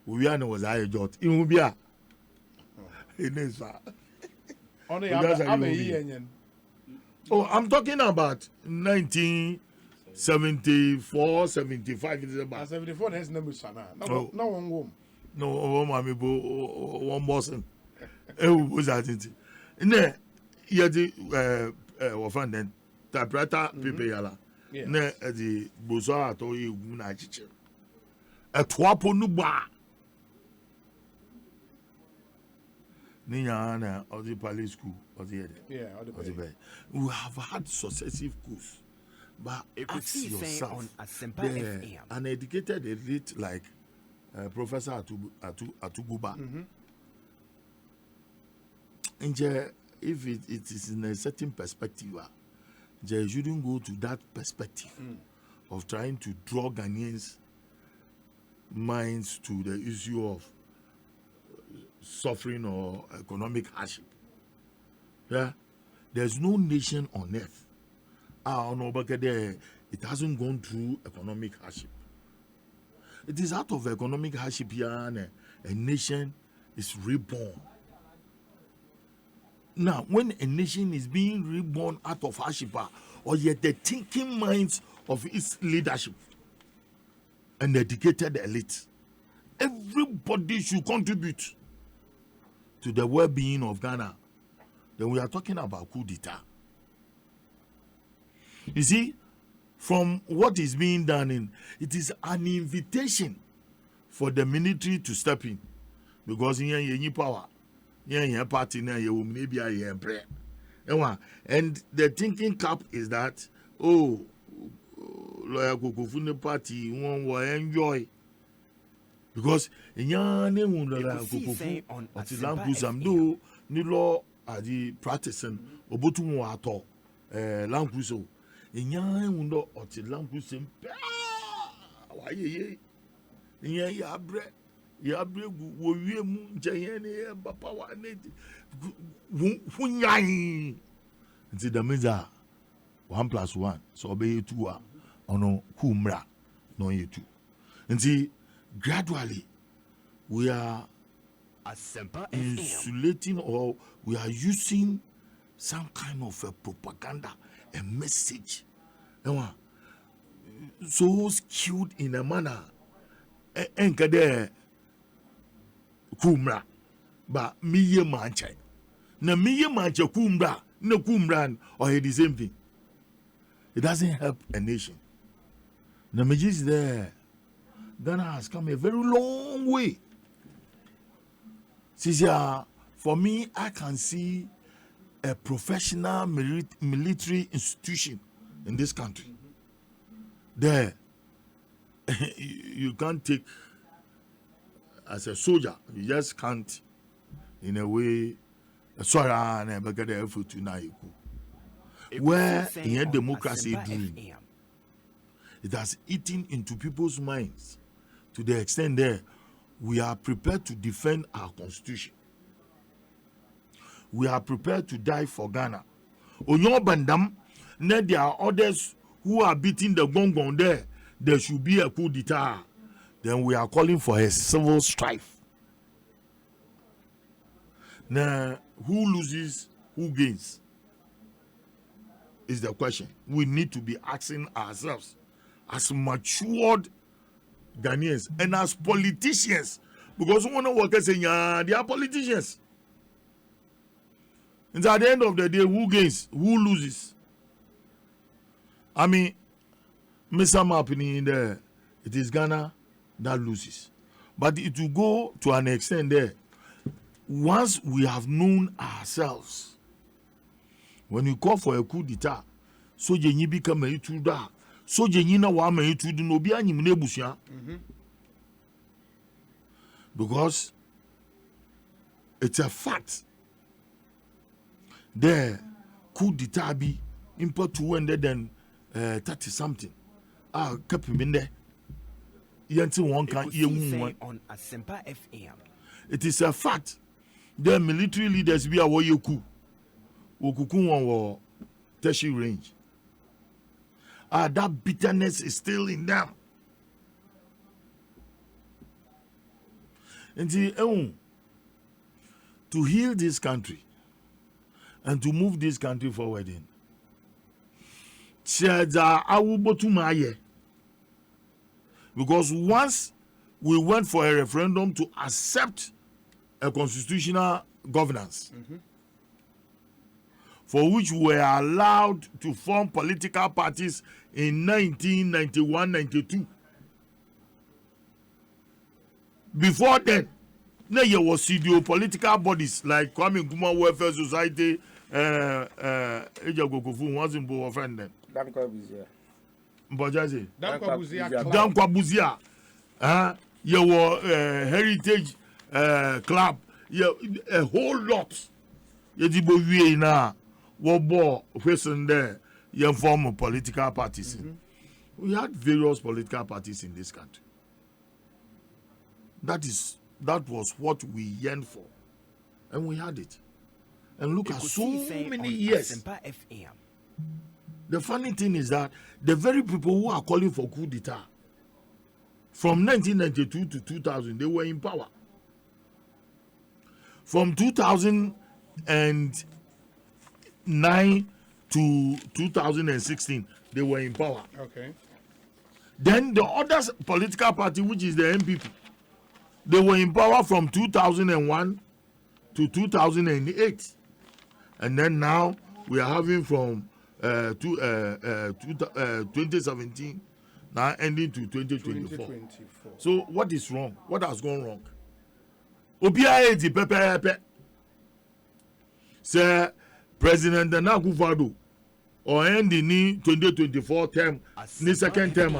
We are no was I jot. Imubia. Inesa. Oh, I'm talking about 1974, 75. Is about 74. There's no Musana. No one womb. No, mommy, one bossing. Was that it? Ne, yet friend then typewriter paper yala. Ne, the Bosa told you, Gunachi. A twapo nuba. Niana or the Palace School or the other. Yeah, or the bay. We have had successive coups, but ask yourself, an educated elite like Professor Atuguba, and if it is in a certain perspective, you shouldn't go to that perspective of trying to draw Ghanaians' minds to the issue of suffering or economic hardship. Yeah, there's no nation on earth. It hasn't gone through economic hardship. It is out of economic hardship here and a nation is reborn. Now, when a nation is being reborn out of hardship, or yet the thinking minds of its leadership and educated elite, everybody should contribute to the well-being of Ghana. Then we are talking about coup d'etat. You see, from what is being done it is an invitation for the military to step in, because in any power, in party, maybe and the thinking cap is that lawyer Kokofu party will enjoy. Because Kokofu ni law adi practicing obotu mu ato languso enyan wundo oti languso wa ye ya bre wo wie mu nje ne papa wa ne hunyan nti the measure 1+1 so be 2 ono kumra no ye 2 nti gradually we are insulating or we are using some kind of a propaganda, a message, so skewed in a manner. Enkade kumra, but miye manche. Na miye manche kumra, no kumran or the same thing. It doesn't help a nation. The message is there. Ghana has come a very long way. For me, I can see a professional military institution in this country. There, you can't take as a soldier. You just can't, in a way, where in democracy doing, it has eaten into people's minds to the extent there we are prepared to defend our constitution. We are prepared to die for Ghana. Onyo bandam, there are others who are beating the gong there. There should be a coup d'etat. Then we are calling for a civil strife. Now, who loses, who gains? Is the question. We need to be asking ourselves as matured Ghanaians and as politicians. Because we want to work as they are politicians. And at the end of the day, who gains? Who loses? I mean, Mr. Mapini in there, it is Ghana that loses. But it will go to an extent there. Once we have known ourselves, when you call for a coup d'etat, so you become a tuda, so you know what I'm to do no be any nebusia. Because it's a fact. There coup d'etat be import 230 something. Kept him in there. Yanti one can Ekosiisen on Asempa FM. It is a fact. The military leaders be a woyoku. Wokuku one tertiary range. That bitterness is still in them. And to heal this country and to move this country forward in. Because once we went for a referendum to accept a constitutional governance, for which we were allowed to form political parties in 1991-92. Before then, there was CDO political bodies like Kwame Nkrumah Welfare Society, Kokofu wasn't boyfriend then. Kwabuzia. You were Heritage Club. A whole lot. You now. What more person there? You form political parties. We had various political parties in this country. That was what we yearned for, and we had it. And look at so many years. The funny thing is that the very people who are calling for coup d'etat from 1992 to 2000, they were in power. From 2009 to 2016, they were in power. Okay. Then the other political party, which is the MPP, they were in power from 2001 to 2008. And then now we are having from 2017 now ending to 2024. So what is wrong? What has gone wrong? Obia edi pepe. Say President Akufo-Addo or end the 2024 term, the second term.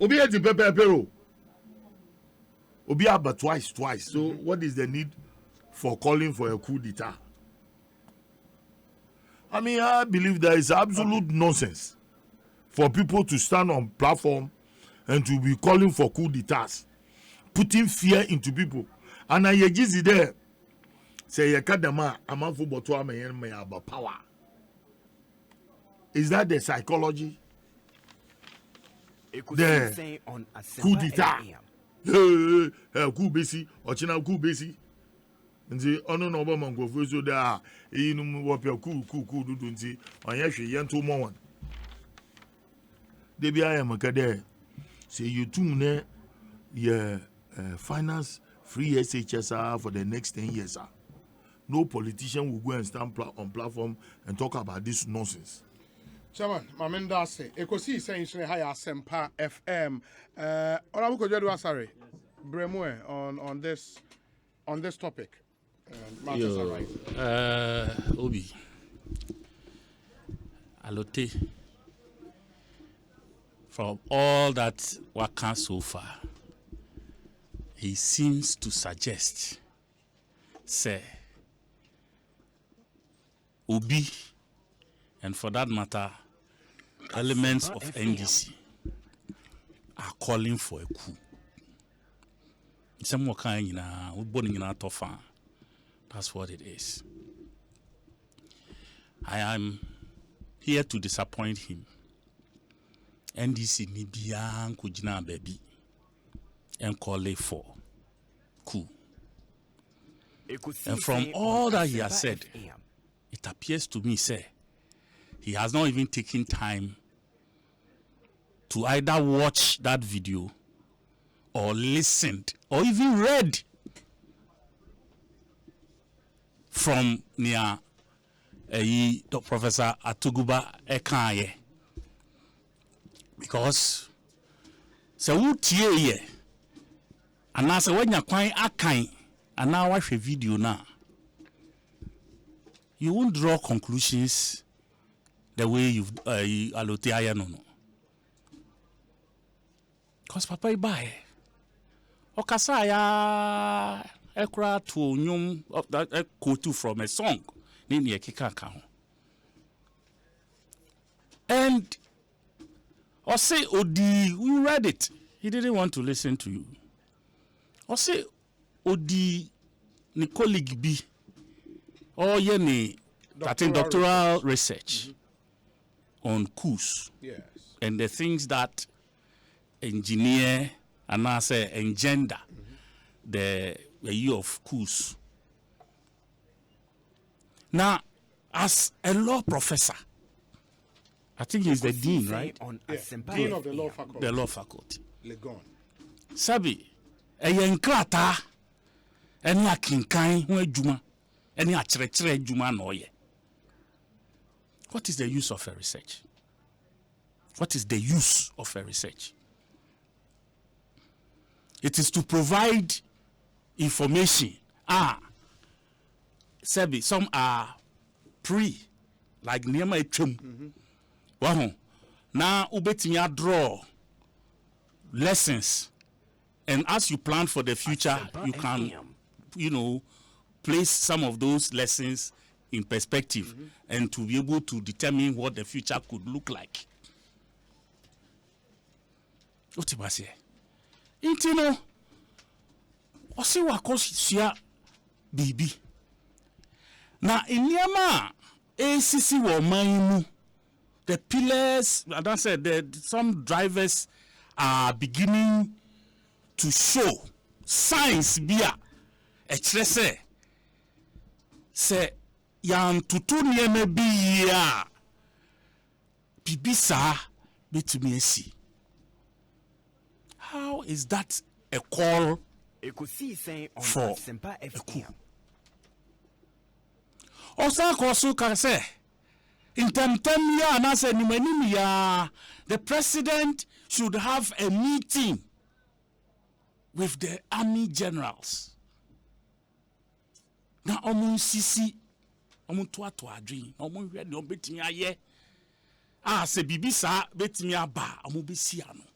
Obia edi pepe. Obia but twice. So what is the need for calling for a coup d'etat? I mean, I believe there is absolute nonsense for people to stand on platform and to be calling for coup d'etats, putting fear into people. And I just there say Yakadama Amanfu Botoa may about power. Is that the psychology? The coup d'etat. Coup besi, or China coup besi. Nti ono no ba mangofu so da eyinum wo pe ku dudu nti onye hwe yento mo won de bia ya makade say you tune ne ye finance free SHSR for the next 10 years. No politician will go and stand on platform and talk about this nonsense. Chairman, Mamenda say Ekosiisen saying hi Asempa FM. Honorable Kojo Asare, Bremwe on this topic. Obi Allotey, from all that worked so far, he seems to suggest, say, Obi, and for that matter, elements of NDC are calling for a coup. Some more kind, you know, we're born in our tough. That's what it is. I am here to disappoint him. NDC ni biya kujina baby and call it for coup. And from all that he has said, it appears to me, sir, he has not even taken time to either watch that video or listened or even read from near Professor Atuguba Ekaye. Because se wo tie ye anase wanya kwan akan ana wahwe video na, you won't draw conclusions the way you've Allotey aya no. Because papa ibae okasa ya ekra to nyum of that quote from a song ni ne kika kan. And or say Odi, we read it. He didn't want to listen to you. Or say Odi ni colleague B or ye ni doctoral research on coups. Yes. And the things that engineer and I say engender the year of coups. Now, as a law professor, I think he's the dean, right? Dean of the law faculty. The law faculty. Legon. Sabi, enkrata, eni akinkan ho adwuma, eni akyerɛkyerɛ adwuma na ɔyɛ. What is the use of a research? What is the use of a research? It is to provide information. Sabi, some are like niyama etwam. Wow. Now ubetimi draw lessons, and as you plan for the future, you can, place some of those lessons in perspective and to be able to determine what the future could look like. What you say? Intino, osi wakosia bibi. Na inyama ACC wo manu. The pillars, as I said, some drivers are beginning to show signs bia ekrese se yan tutu nieme bia bibisa betumi asi. How is that a call for a coup? Also kosu ka say in the president should have a meeting with the army generals. Now, sisi, to adwin, ready on betting aye. Se bibisa betting aba, besiano.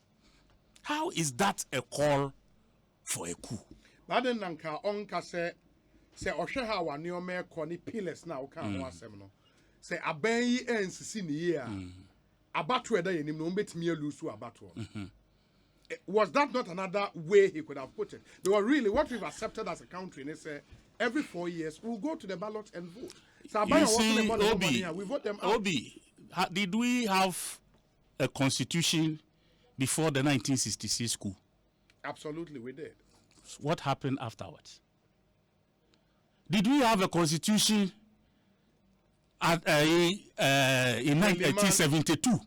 How is that a call for a coup? Baden nanka onka se ohwe ha wa ne o me ko ni pillars na o kan ho asem no. Say aban yi ensisi ni ye a abato eda yenim no betimi alusu abato. Was that not another way he could have put it? They were really what we've accepted as a country, and they say every 4 years we'll go to the ballot and vote. So you see, we vote them out. Obi, did we have a constitution before the 1966 coup? Absolutely, we did. What happened afterwards? Did we have a constitution in 1972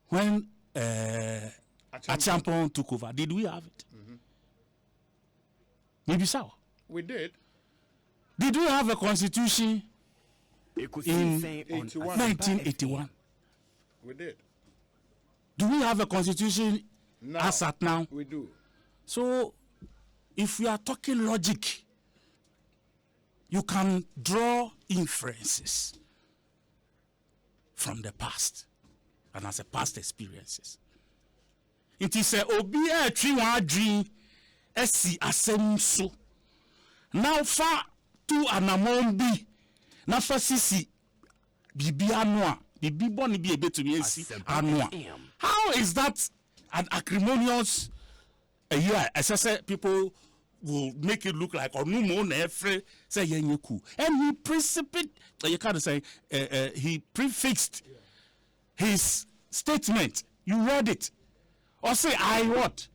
when Achampon took over? Did we have it? Maybe so. We did. Did we have a constitution in 1981? We did. Do we have a constitution as at now? We do. So, if we are talking logic, you can draw inferences from the past and as a past experiences. It is a obi a triwa dream esi asem so. Now fa to anamombi na fa sisi bibi anoa bibi boni bi ebetumi esi anoa. How is that an acrimonious Yeah, as I said, people will make it look like or no more every say coup, and he you can't say he prefixed his statement. You read it, or say I what?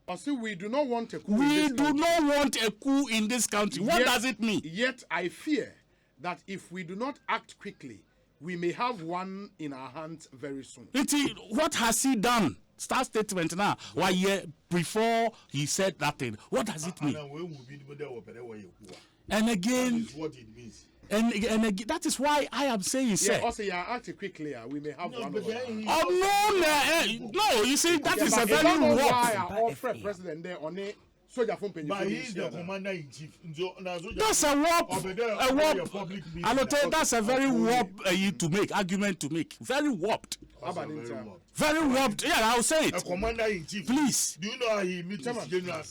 Or say we do not want a coup. We do not want a coup in this country. What does it mean? Yet I fear that if we do not act quickly, we may have one in our hands very soon. What has he done? Start statement now. 1 year before he said that thing. What does it mean? And again, that is what it means. And again, that is why I am saying, yeah, also, yeah, act quickly. We may have one. No, you see, that is a very warped president there on it. But he is the commander in chief. That's a warp. Allotey, that's a very warped argument to make. Very warped. Very warped. Yeah, I'll say it. A commander in chief. Please. Do you know how he meets his general?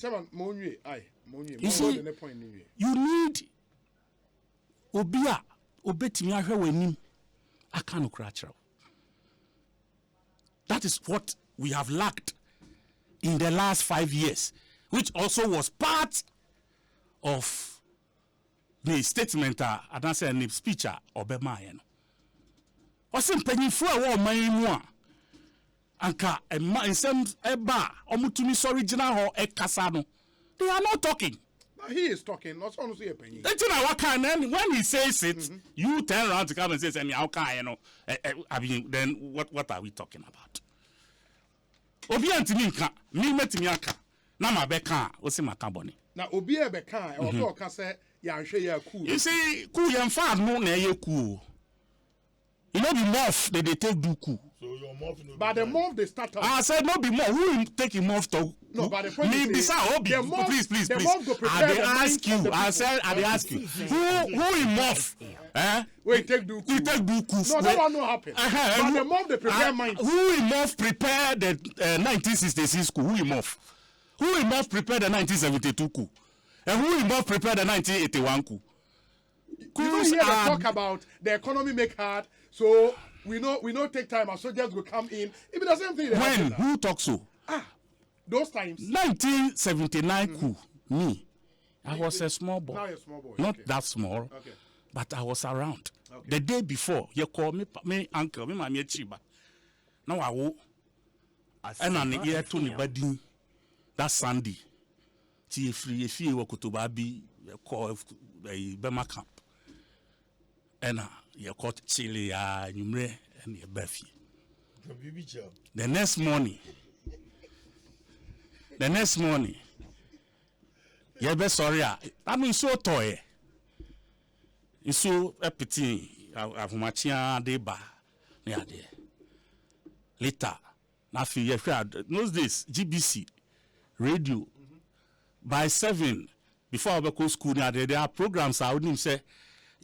You see, you need Obia Obetimi ahwe w'anim aka no kra kyerɛw. That is what we have lacked in the last 5 years, which also was part of the statement and say the speech Obama no. Ɔsɛ mpanyinfo a wɔ ɔman mu a anka nsɛm ɛba ɔmutumi sɔre gyina hɔ ɛkasa no, they are not talking. He is talking, not only a penny. When he says it, you turn around to come and say, I mean, then what are we talking about? Obiantiminka, Mimetimiaka, Namabeka, Osimakaboni. Now, Obia Beka, or Cassa, Yanshe, cool. You see, cool and far, no, near cool. You know, the morph that they take do cool. So your morph no. But the morph they start up. I said no be more. Who will take a morph to? No, but the point is, please. I ask you. I said I ask you. Who in morph? Wait, take do cool. You take do cool. No, that one no happen. But the morph they prepare mind. Who in morph prepare the 1966 coup? Who in morph? Who in morph prepare the 1972 coup? And who in morph prepare the 1981 coup? You don't hear them talk about the economy make hard, so we know take time. Our soldiers will come in. It be the same thing. When? Who talks so? Those times. 1979 coup. Me, I was a small boy. Now you're a small boy. Not that small, but I was around. The day before, you call me uncle, me mama chiba. Now I wo. And I'm here to anybody. That Sunday. Ti free if you walk to Babi, call a Bema camp. And you caught chili, numre, and your Buffy. The next morning, you be sorry. I mean, so toy. You so appetite. I've machia deba near there. Later, nothing. You those days, GBC radio by 7 before I go school. There are programs I wouldn't say.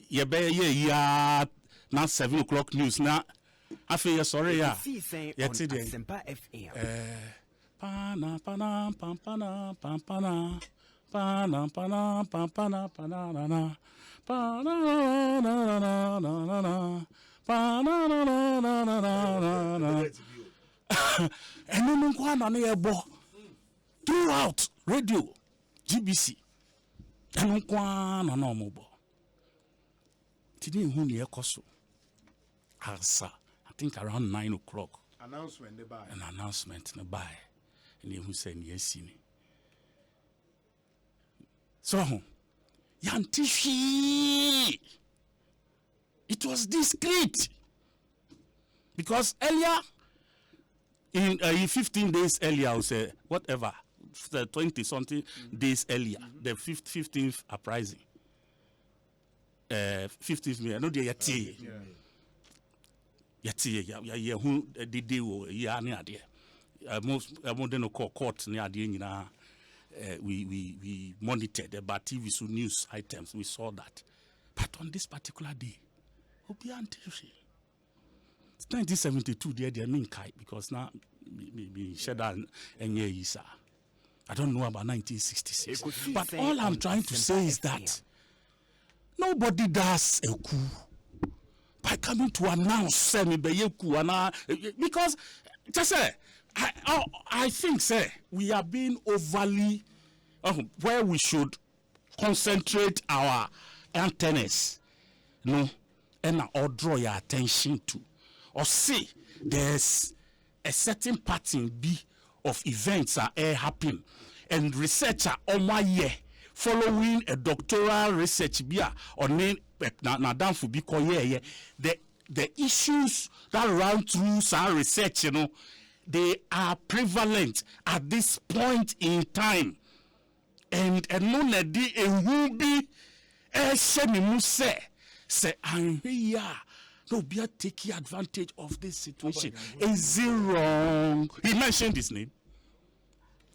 You be yeah now 7 o'clock news now. I feel sorry yeah. Yet today. Pana pana pampana pampana pana pana pampana panana pana na na na na pana na na na. And no one on the air throughout radio GBC and no one on no mobile. Today who near Koso Asa, I think around 9 o'clock. Announcement they buy. An announcement they buy. And who said yes. So Yantishi, it was discreet because earlier in 15 days earlier, I would say whatever, the 20-something days earlier, the 15th uprising. 15th May, I know they yati. Yati, who did they were near there. Most modern court near the we monitored about TV so news items. We saw that, but on this particular day, it's 1972. They mean kite because now we shed and years. I don't know about 1966, but all I'm trying to say is that nobody does a coup by coming to announce semi coup because just say I think, sir, we are being overly where we should concentrate our antennas, no, and or draw your attention to, or see there's a certain pattern of events are happening, and researcher on my year following a doctoral research or name na for the issues that run through our research, they are prevalent at this point in time, and no nadi will be say I'm here. No, be taking advantage of this situation. Is it wrong? He mentioned his name.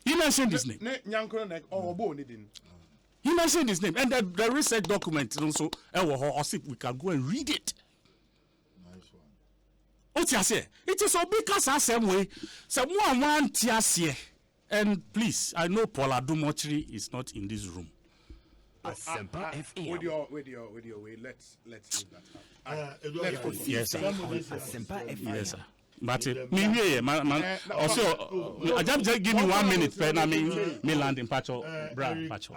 He mentioned his name. He mentioned his name, and the research document also. We can go and read it. Nice one. What you say? It is because the same way. Someone want to and please, I know Paula Dumochiri is not in this room. Asempa FM. With your way, let's leave that out. Yes, sir. Asempa FM. Yes, sir. But also, I just give me 1 minute. Pen I mean, me landing patcho, bra patcho.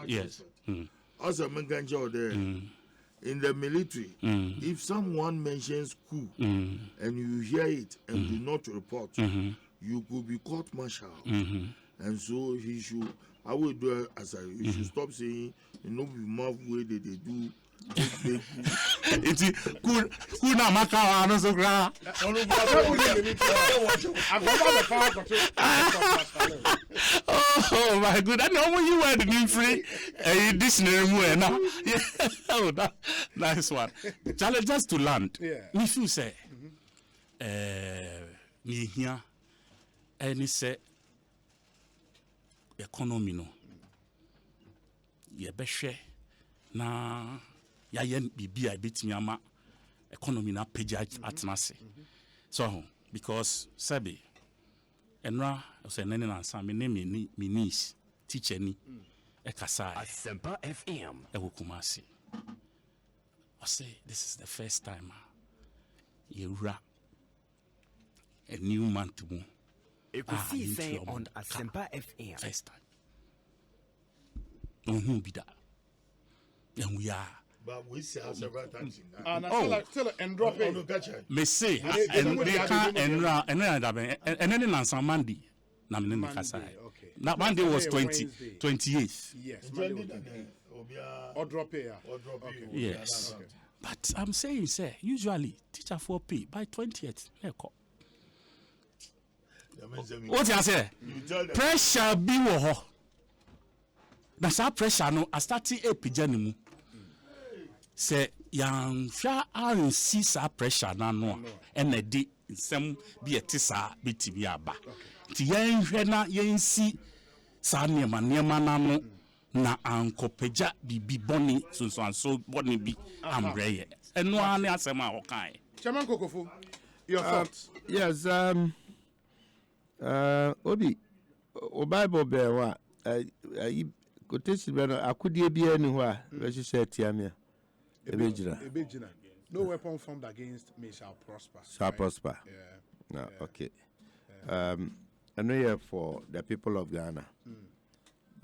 Yes. Also, there in the military, if someone mentions coup and you hear it and do not report, you could be court-martialed, and so he should. I will do it as you should stop saying, be mouth way that they do. It's kuna maka ano so gra. Oh my God! I know when you were the new free dictionary now. Oh, nice one. Challenges to land. Me feel say, me here, and say economy no. Ye be share na. Ya yen bibi a betimi ama economy na page atnase so because sabi enra so nene na answer me name me niece teacher ni e kasa Asempa FM e wokumase I say this is the first time yewura a new month mu Ekosiisen on Asempa FM first time no be that and we are. But we see several times in that. And still and drop it. Me say and they can and then Nansan Monday. Na me ne kasa. Na Monday was 28th. Yes. Or drop it. Yes. But I'm saying, sir, usually teacher for pay by 20th. What you say? Pressure be wo. Na sa pressure no I start a pijanimu. Say yang hwa ansi sa pressure na no ena di nsem bi etisa bitimi aba ti yan hwe na yansi sa niema na no na ankopeja bibi boni so boni bi ambreye eno ane asem a wokan Chairman Kokofu, your thoughts? Yes, Obi, o Bible bewa quotation beno akudie bia ni ho a we hye tiamia Ebejina. No weapon formed against me shall prosper. Shall prosper. Yeah. No, okay. I know here for the people of Ghana.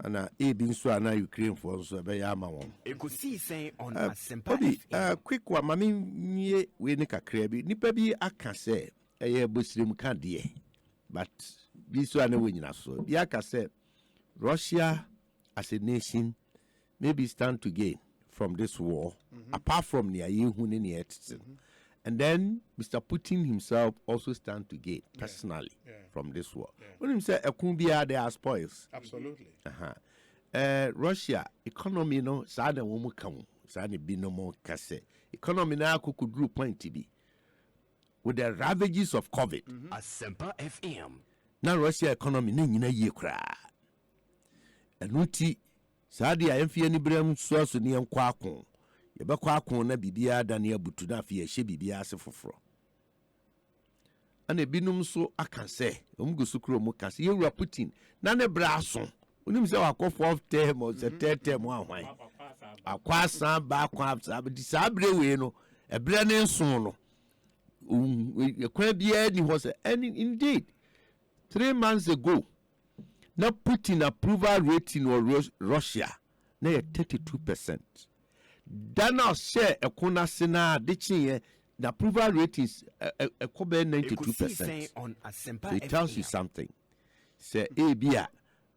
And been so na Ukraine for so be yama won. Ekosiisen on Asempa FM. Quick one, mami nie we ne kakra bi. Nipa bi aka say eye bosirem ka de. But bi so na we nyina so. Bi aka say Russia as a nation maybe stand to gain from this war, apart from and then Mr. Putin himself also stand to gain personally from this war. When he say Ekumbia there are spoils. Absolutely. Russia economy no sada womu kamu sada bi no more kase economy na could group point to be with the ravages of COVID. Asempa FM. Now Russia economy na nyina ye kra. Enuti Sadi a emfie ni brem so ne enkwa akon ye bekwa akon na bibia da ne abutu na afie hye bibia ase foforo ana binum so aka se omgusu kro mu ka se yewura Putin na ne bra so onim se wakọ 4th term or the 3rd term ahwan akwa san ba akwa abdi sabre we no ebre ne nso no And indeed, 3 months ago, now Putin approval rating or Russia, now 32%. Dana share a corner sena ditching the approval ratings a 92%. So it tells you something. Say Abia,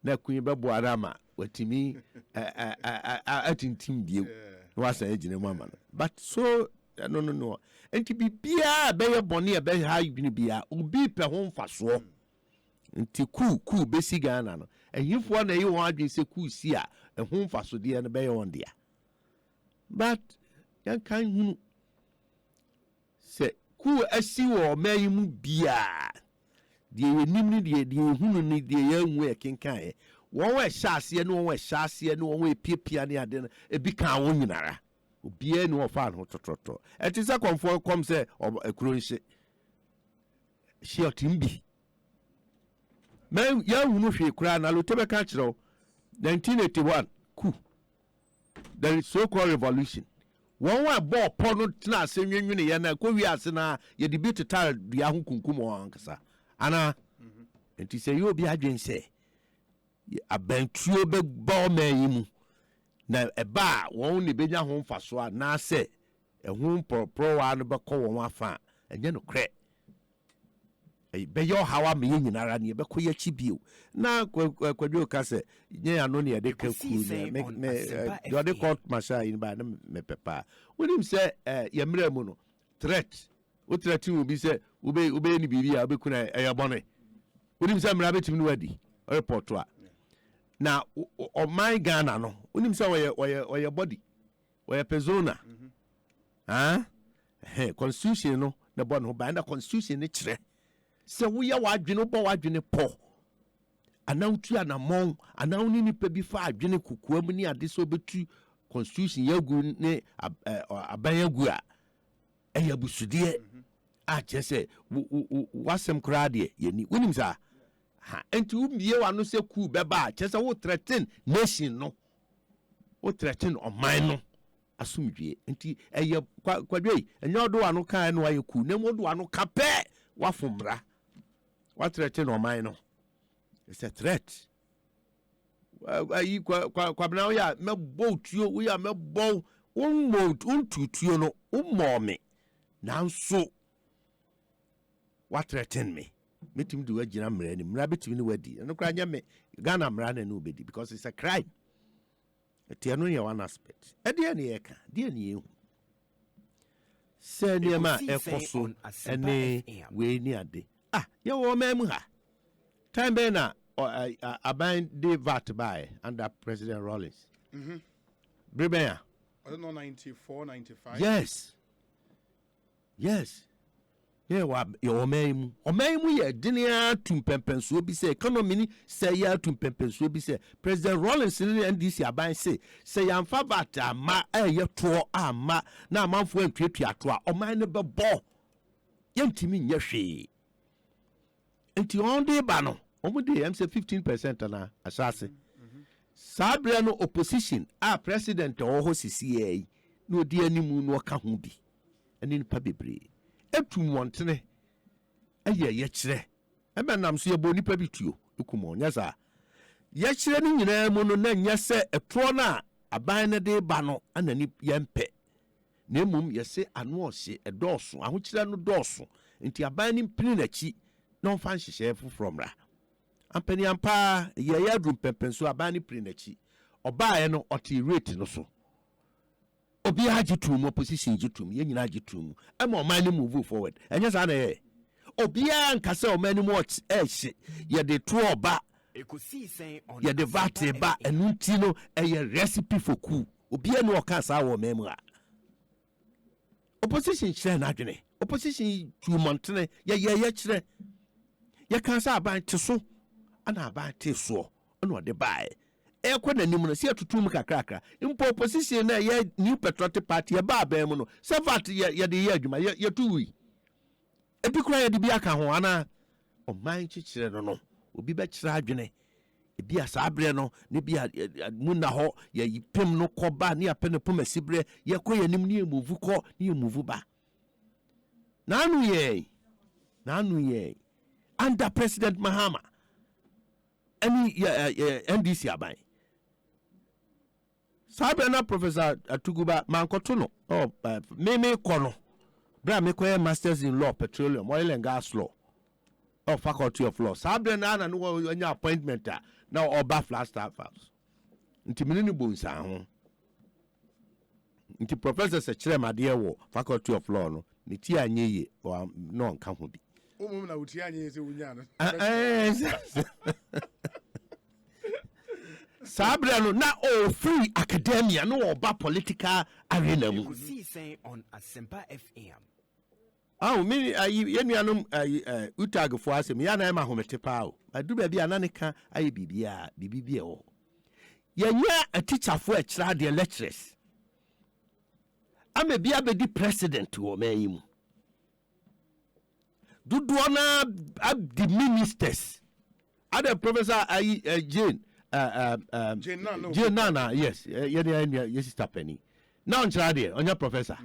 na Kuiba Arama, what me at in team view was a gentleman. But so no. And to be beer, bear bonny, a bear high beer, ubi per home for so. Nti cool basic Ghana no and if one you want to say cool see a home for so dear and bear on there. But yan kan hunu say cool asi or may mu bia the nimni the hunu ni the young way kenkan one way shasi no one shasi no one way pia ne ade e bi kan won nyinara obi no fa no tototo et is a comfort come say ekuro nche she otimbi men ya hunu hwe kura na Allotey ka kire 1981 coup the so-called revolution one way ball pono tina asenwenwene ye na ko wi ase na ye debate tar dua ho kunkum wankasa ana enti se yo bi adwen se abantuo be ba ma yimu na eba won ne benya ho mfaso a na se ehun pro wa no be ko won afa enye no kre be yo hawa me nyinara ne be ko ya chibio na kwadwo ka se nye ano ne de ka ku me do de court martial in ba na me pepa wonim se ye mra mu no threat o threat will be se ube ni bibia ube kuna bone wonim se mra betimi no wadi report a na o my Ghana no wonim se oye body oye persona constitution no na bon ho ba na constitution ne kire se wo ya wadwene bo wadwene po anawtu anamon anawni ni pe bi fa adwene kokua mu ni ade so betu constitution yagu ne abayagu a eyabusude a chese wasem kra de yani wonim sa ha enti umie wa no se ku beba chese wo threaten nation no wo threaten oman no asumdwe enti kwadwe enye odo wa no kan no aye ku na modo wa no kape wafumra what threaten oman no. It's a threat. Kwabena ya me boat you we are me bow untutuo no umome nanso what threaten me metim do agina mra ni mra betimi ni wadi no kra nya me Ghana mra na no bedi because it's a crime. Eti no ye one aspect e de na ye ka de na ye hu se ne ma ekoso ene we ni ade ye wo memu ha time be na aban de vat by under President Rawlings. Bribea. I don't know 94, 95. Yes. Yeah, your memu. O memu ye dinia tumpempenso bi say economy ni say ya tumpempenso bi say President Rawlings ni NDC aban say yamfa vat ama ye to ama na amanfo antwetwa to a o man ne be bo. Yentimi nye hwe. Enti on de ba no omude am say 15% na asase sabre no opposition president oho CCA no di animu no ka ho bi eni pa bebre etum wontene ye kire e benam so ye bo nipa bituo ekumo nya sa ye kire ni nyina mu no na nya se etro na aban ne de ba no anani yempe na emum ye se ano ohye edoso aho kire no doso enti aban ni mpini na chi no fan hye from ra ampani ampa ye ya drum pepenso abani prinachi obae no oti rate no so obi agitum opposition gitum ye nyina agitum ema omani move forward enya sa na ye obi ankasa omani mo ehye ye de to oba Ekosiisen on ye de vate ba enunti no eye recipe for coup obi anu okasa wo memu a opposition kire na adwene opposition tu montene ye kire ye kan sa aban teso ana ba te so ono de bae e kwa nanim no se atutum kakrakra impo opposition na ye New Patriotic Party ye ba ba mu no se vat ye de ye adwuma ye tuwi e bi kura ye de bi aka ho ana o man chichire no obi be kire adwene e bi asa abre no ne bi mu na ho ye yipem no koba ne apene pom asibre ye kɔ ye nim ne emuvu kɔ ne emuvu ba Nanu ye. Under President Mahama. Any NDC abai. Sabena Professor Atuguba Mankotono. Oh, Meme Kono. Bra me kwa masters in law, petroleum, oil and gas law. Or faculty of law. Sabena and no appointment now or Bafla staff house. Nti minini bunsa ho. Nti professor se kire made wo faculty of law no. Ni ti anyeye or no nka ho bi. Na uti anyeye se unya no. Sabra no na all free academia no oba political arena mu. Ekosiisen on Asempa FM. Me yenuanom utagfo asem ya na ma homete pa o. Adu ba bia na ne ka aye bibia bibia o. Yenya a teacher for a child the lecturers. Ame bia be di president wo man yi mu. Dudu na the ministers. Other professor Jane Jane Nana, yes, yes, sister Penny. Now on child on your professor.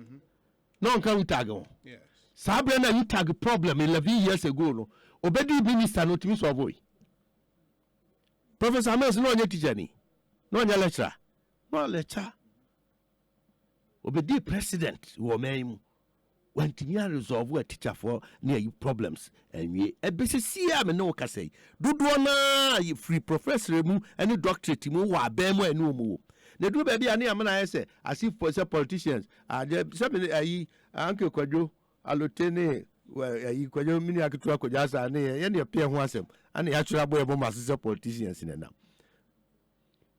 No on can utago. Yes. Sabrina you tag problem 11 years ago no. Obedi minister no timi so boy. Professor Amos no on your teacher ni. No on your lecturer. No lecturer. Obedi president wo man when timia resolve a teacher for near you problems and we ebesi me no ka say dodo na free professor mu any doctorate mu wa ba mu enu mu na do ba bia na amana say as if for politicians say Uncle Kojo Allotey ne Kojo mini akitu Kojo Asare ne ye ne pie ho asem ana ya twira boy bo masese politicians ne na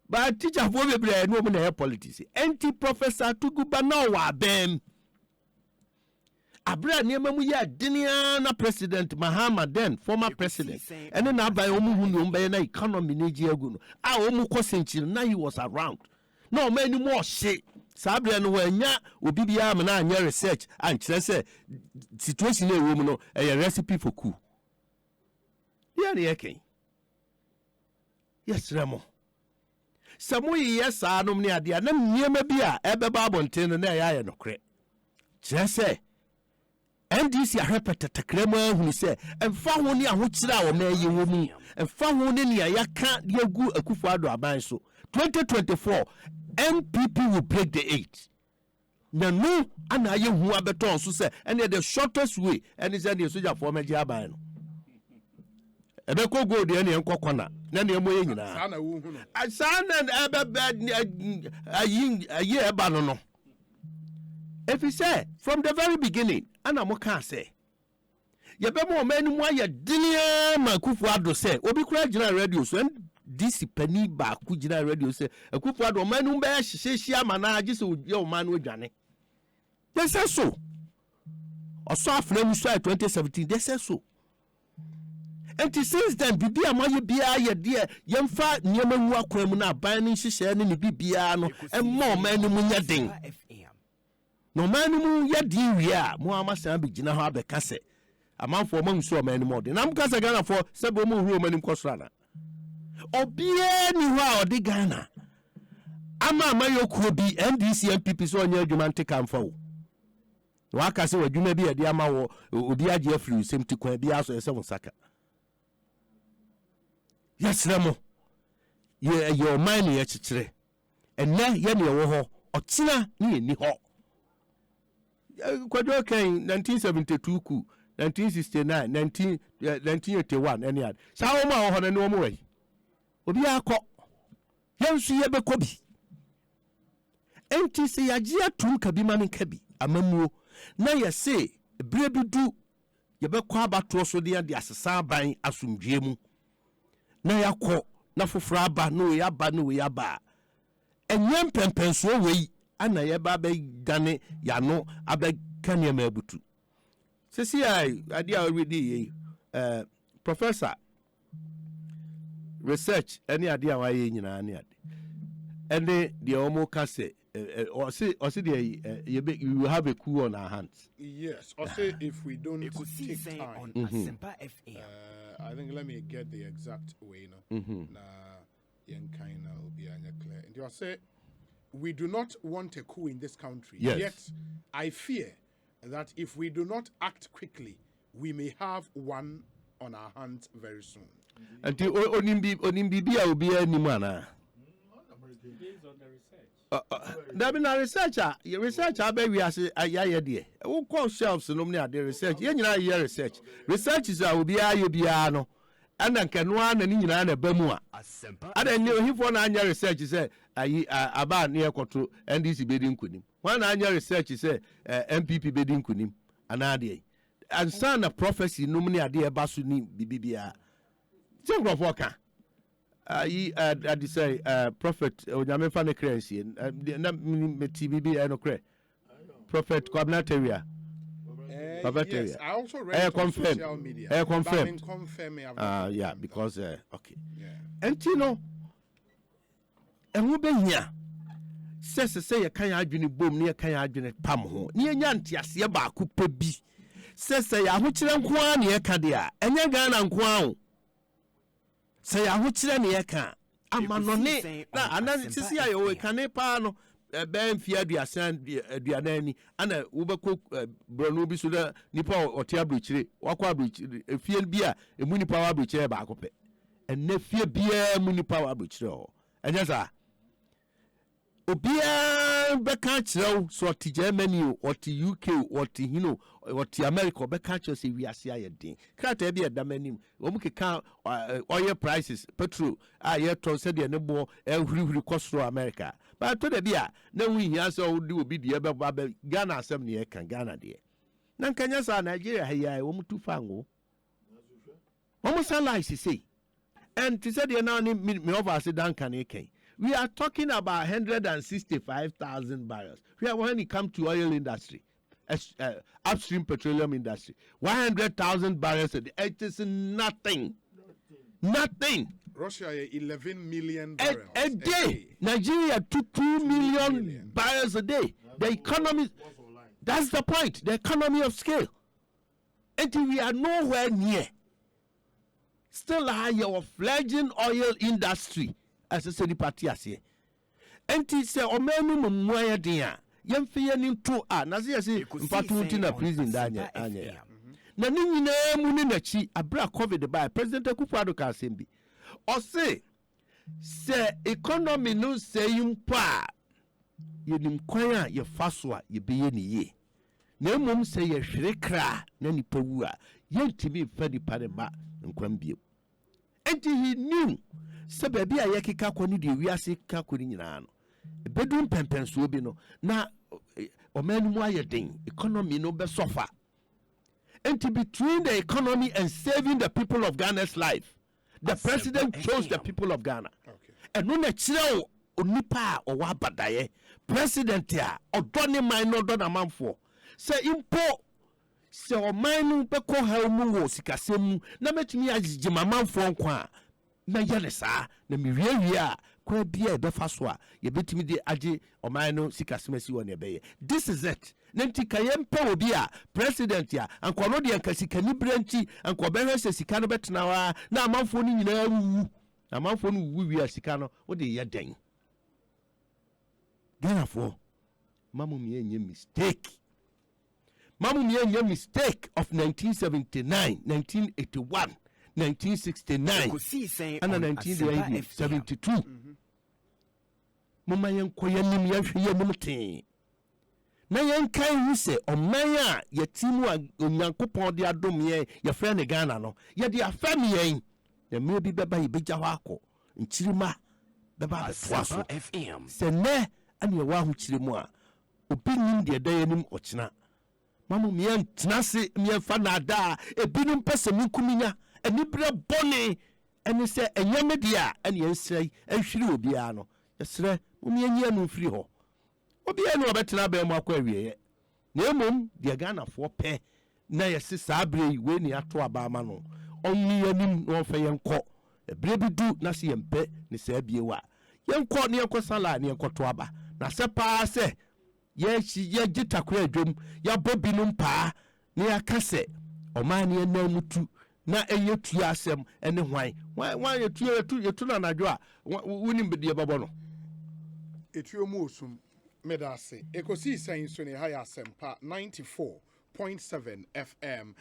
but teacher for be bra enu mu na politics anti professor tuguba na wa bem Abra niema mu ya dinia na president Mahama then former president ene na abai omu hu no mbe na economy na ji agu no a omu kosenchi na he was around no man ni mo hye sabra no wanya obi bia me na anya research an kire se situation na ewo mu no a recipe for coup ya ne yake yes remo samu yes anom ne ade na niema bia ebeba abonten no na ya no kre kire se NDC ahwepeta takrema hu se emfa ho ne ahokyira wo mayi wo mu emfa ho ne ne yaka yagu akufo ado aban so 2024 MPP will break the 8 na no ana aye hu abeton so se and the shortest way and is the soldier for meji aban no ebe ko go de ne enkokona na ne moye nyina Sana wo hu no. Sana ebe ayi eba no if he say from the very beginning ana mo kan say ye be mo manu mu aye dinia makufu ado say obi kura gina radio so this pani ba ku gina radio say akufu ado manu be hyehyehye amana agi se ye o manu adwane they say so oso afrem so 2017 they say so and since then bibia amaye bia ye de yemfa niema nwu akwam na ban ni hyehyɛ ne bibia no emmo manu mu nya den no man mu yadi wi a mo amasan be gina ho abeka se amanfo ma nsu o man mu de nam kasa Ghana for sebo mu hu o man nkosra na obie ni ho a odi Ghana ama amayokuo bi NDC MPP so onye adwuma nteka mfa wo waka se wadwuma bi ade ama wo obi age afiri sem ti kwan bi aso ese wonsaka yesremo ye man ye chichire enne ye ne wo ho otina ne ni ho Kojo Ken 1972 ku 1969 1981 any ad sa wo ma ho na no mo we obi akọ yensu ye bekọ bi enti se yaji atum ka bi ma ne ka bi amamuo na ye se bre bi du ye bekọ abato so de ade asesa ban asomdwe mu na yakọ na foforo aba no ye aba no ye aba enyem pempenso we ana ye ba be dane yano abekane mabutu sesi ai ade already professor research any ade a waye nyina ne ade ene de omo ka se or see the you will have a coup on our hands. Yes, or say if we don't take time on Asempa FM. I think let me get the exact way na yen kind will be clear. And you say we do not want a coup in this country. Yes. Yet I fear that if we do not act quickly, we may have one on our hands very soon. And the Onimbi obi anim ana. Based on the research. There been a researcher. Your researcher be we as a de. Who call shelves no me the research. Ye nyina ye research. Research is obi ayo bia no. Ana nke no ana ni nyina na ba mu a. Ada ni ohifo na anya research say ayi aba na ekoto NDC be di nkunim. One anya research say MPP be di nkunim. Ana de. And son of prophecy no me ade e ba so ni bibia. Jengro foka. I say prophet onyame fa ne crazy na me TBB no cray. Prophet Commentator. Yes, I also read it on social media. Confirmed. Yeah, because okay. Yeah. And you know, and we be here. Say you can adwene bom ne kan adwene pam ho. Ne nya ntiase ba ko pa bi. Say ya ho kire nko a ne ka de a. Enya Ghana nko a. Say ya ho kire ne ka. Amanone na anan sisi ya we kan pa no. Ben fia aduanani ana wobeko bronu bi so da nipa ote abruchire wakwa abruchire fie bia emu nipa wa abruchire ba akopɛ enne fie bia mu nipa wa abruchire o enya sa obia beka kyerɛw so ɔte Germany o ɔte UK o ɔte hino ɔte America beka kyerɛw se wiase ayɛden krata bia damanim omu keka oil prices petrol a yɛtɔ sɛ de ne bo ehurihuri kɔsoro America but to the bia na we hia sɛ ɔdi obi de bɛba Ghana asɛm ne yɛka Ghana de na nkanya sa Nigeria ha yai omu tu fango omu sunlight say and to say de na ni me over say dan kan eken. We are talking about 165,000 barrels. When it comes to oil industry, upstream petroleum industry, 100,000 barrels a day. It is nothing. Nothing. Russia 11 million barrels a day. Nigeria 2 million barrels a day. The economy. That's the point. The economy of scale. Until we are nowhere near. Still higher fledgling oil industry. As a city party as here. And he said, O menu mumwaya dia, Yemfia to Nazi Mpatu na prison Danya. Nanini na Muninachi, a bra covered by President Akufo-Addo Kasembi. Or say economy no say pa. Ye nimkwaya ye faswa ye be ye. Ne mum say ye shrekra, nani pewua, yentimi fedi padema, and quambio. And he knew. Se baby a yekika kwani de wiase ka kwani nyina no bedum pempenso bi no na omanu mu ayeden economy no be suffer and between the economy and saving the people of Ghana's life the president chose the people of Ghana and no na kire onipa o wa badaye president a odone man no do na manfo se impo se o man no be ko ha mu wo sikasem na metumi agije mamanfo nkwa na yale saa na miwie a kwa bia be fa so a ye betimi de age oman no sikasemasi won ebe ye this is it na ntika ye mpa obi a president ya anko no de ankasika ni branchi anko be hwe sika no betena wa na amanfo no nyina wu amanfo no wu wi asika no wo de ye den Ganafo mamu mi enye mistake of 1979 1981 1969 and 1972. Mama yankoyanim yahwe mumte. Na yankan hu se omanya yetimu a onyankopon de adom ye frɛ ne Ghana no ye de afam yen na me bi beba yebegya hɔ akɔ nkyirima beba betwa so FM se ne ane ye wa ho kyiremu a obi nim de dayanim ɔkyena mamu me yantena se me fa na da ebinum pese minkuminya anibra bone ene se enyame dia ene ensrei ehwiri obia no yesre mumienyi anu firi ho obia no obetena ba mu akwa awieye na emom de Ghana fo pe na yesi sabre we ni ato aba ama no onni anim no fa yenko ebre bidu na se yempe ne sa biewa yenko ne yenko sala ne yenko to aba na se pa se ye gitakura adwom ya bobinum pa ne yakase omani enamutu na eye tua asem ene hwan yetu na nadwo a woni mbede babo no etuo mu osum medase Ekosiisen so ne ha ya asempa 94 94.7 FM.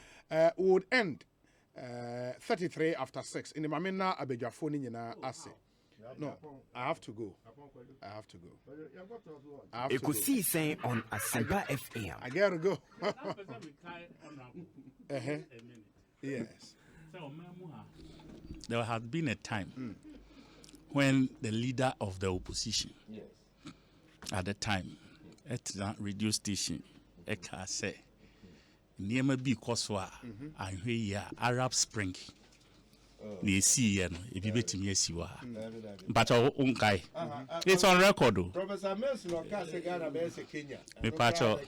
Would end 33 after 6. In the Mamina Abejafoni Nina Ase. No, I have to go. I have to go. Ekosiisen on Asempa FM. I gotta go. Yes. There had been a time when the leader of the opposition at the time at that radio station Eka say near bi koswa ahwe ya Arab Spring na esi ye no ebi betimi asiwa but unkai it's on record o Professor Mills no ka say Ghana be say Kenya me pacho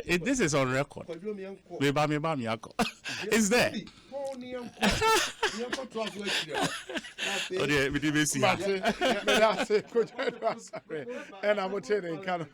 this is on record me ba mi akọ it's there okay we dey see Kojo Asare and I'm telling you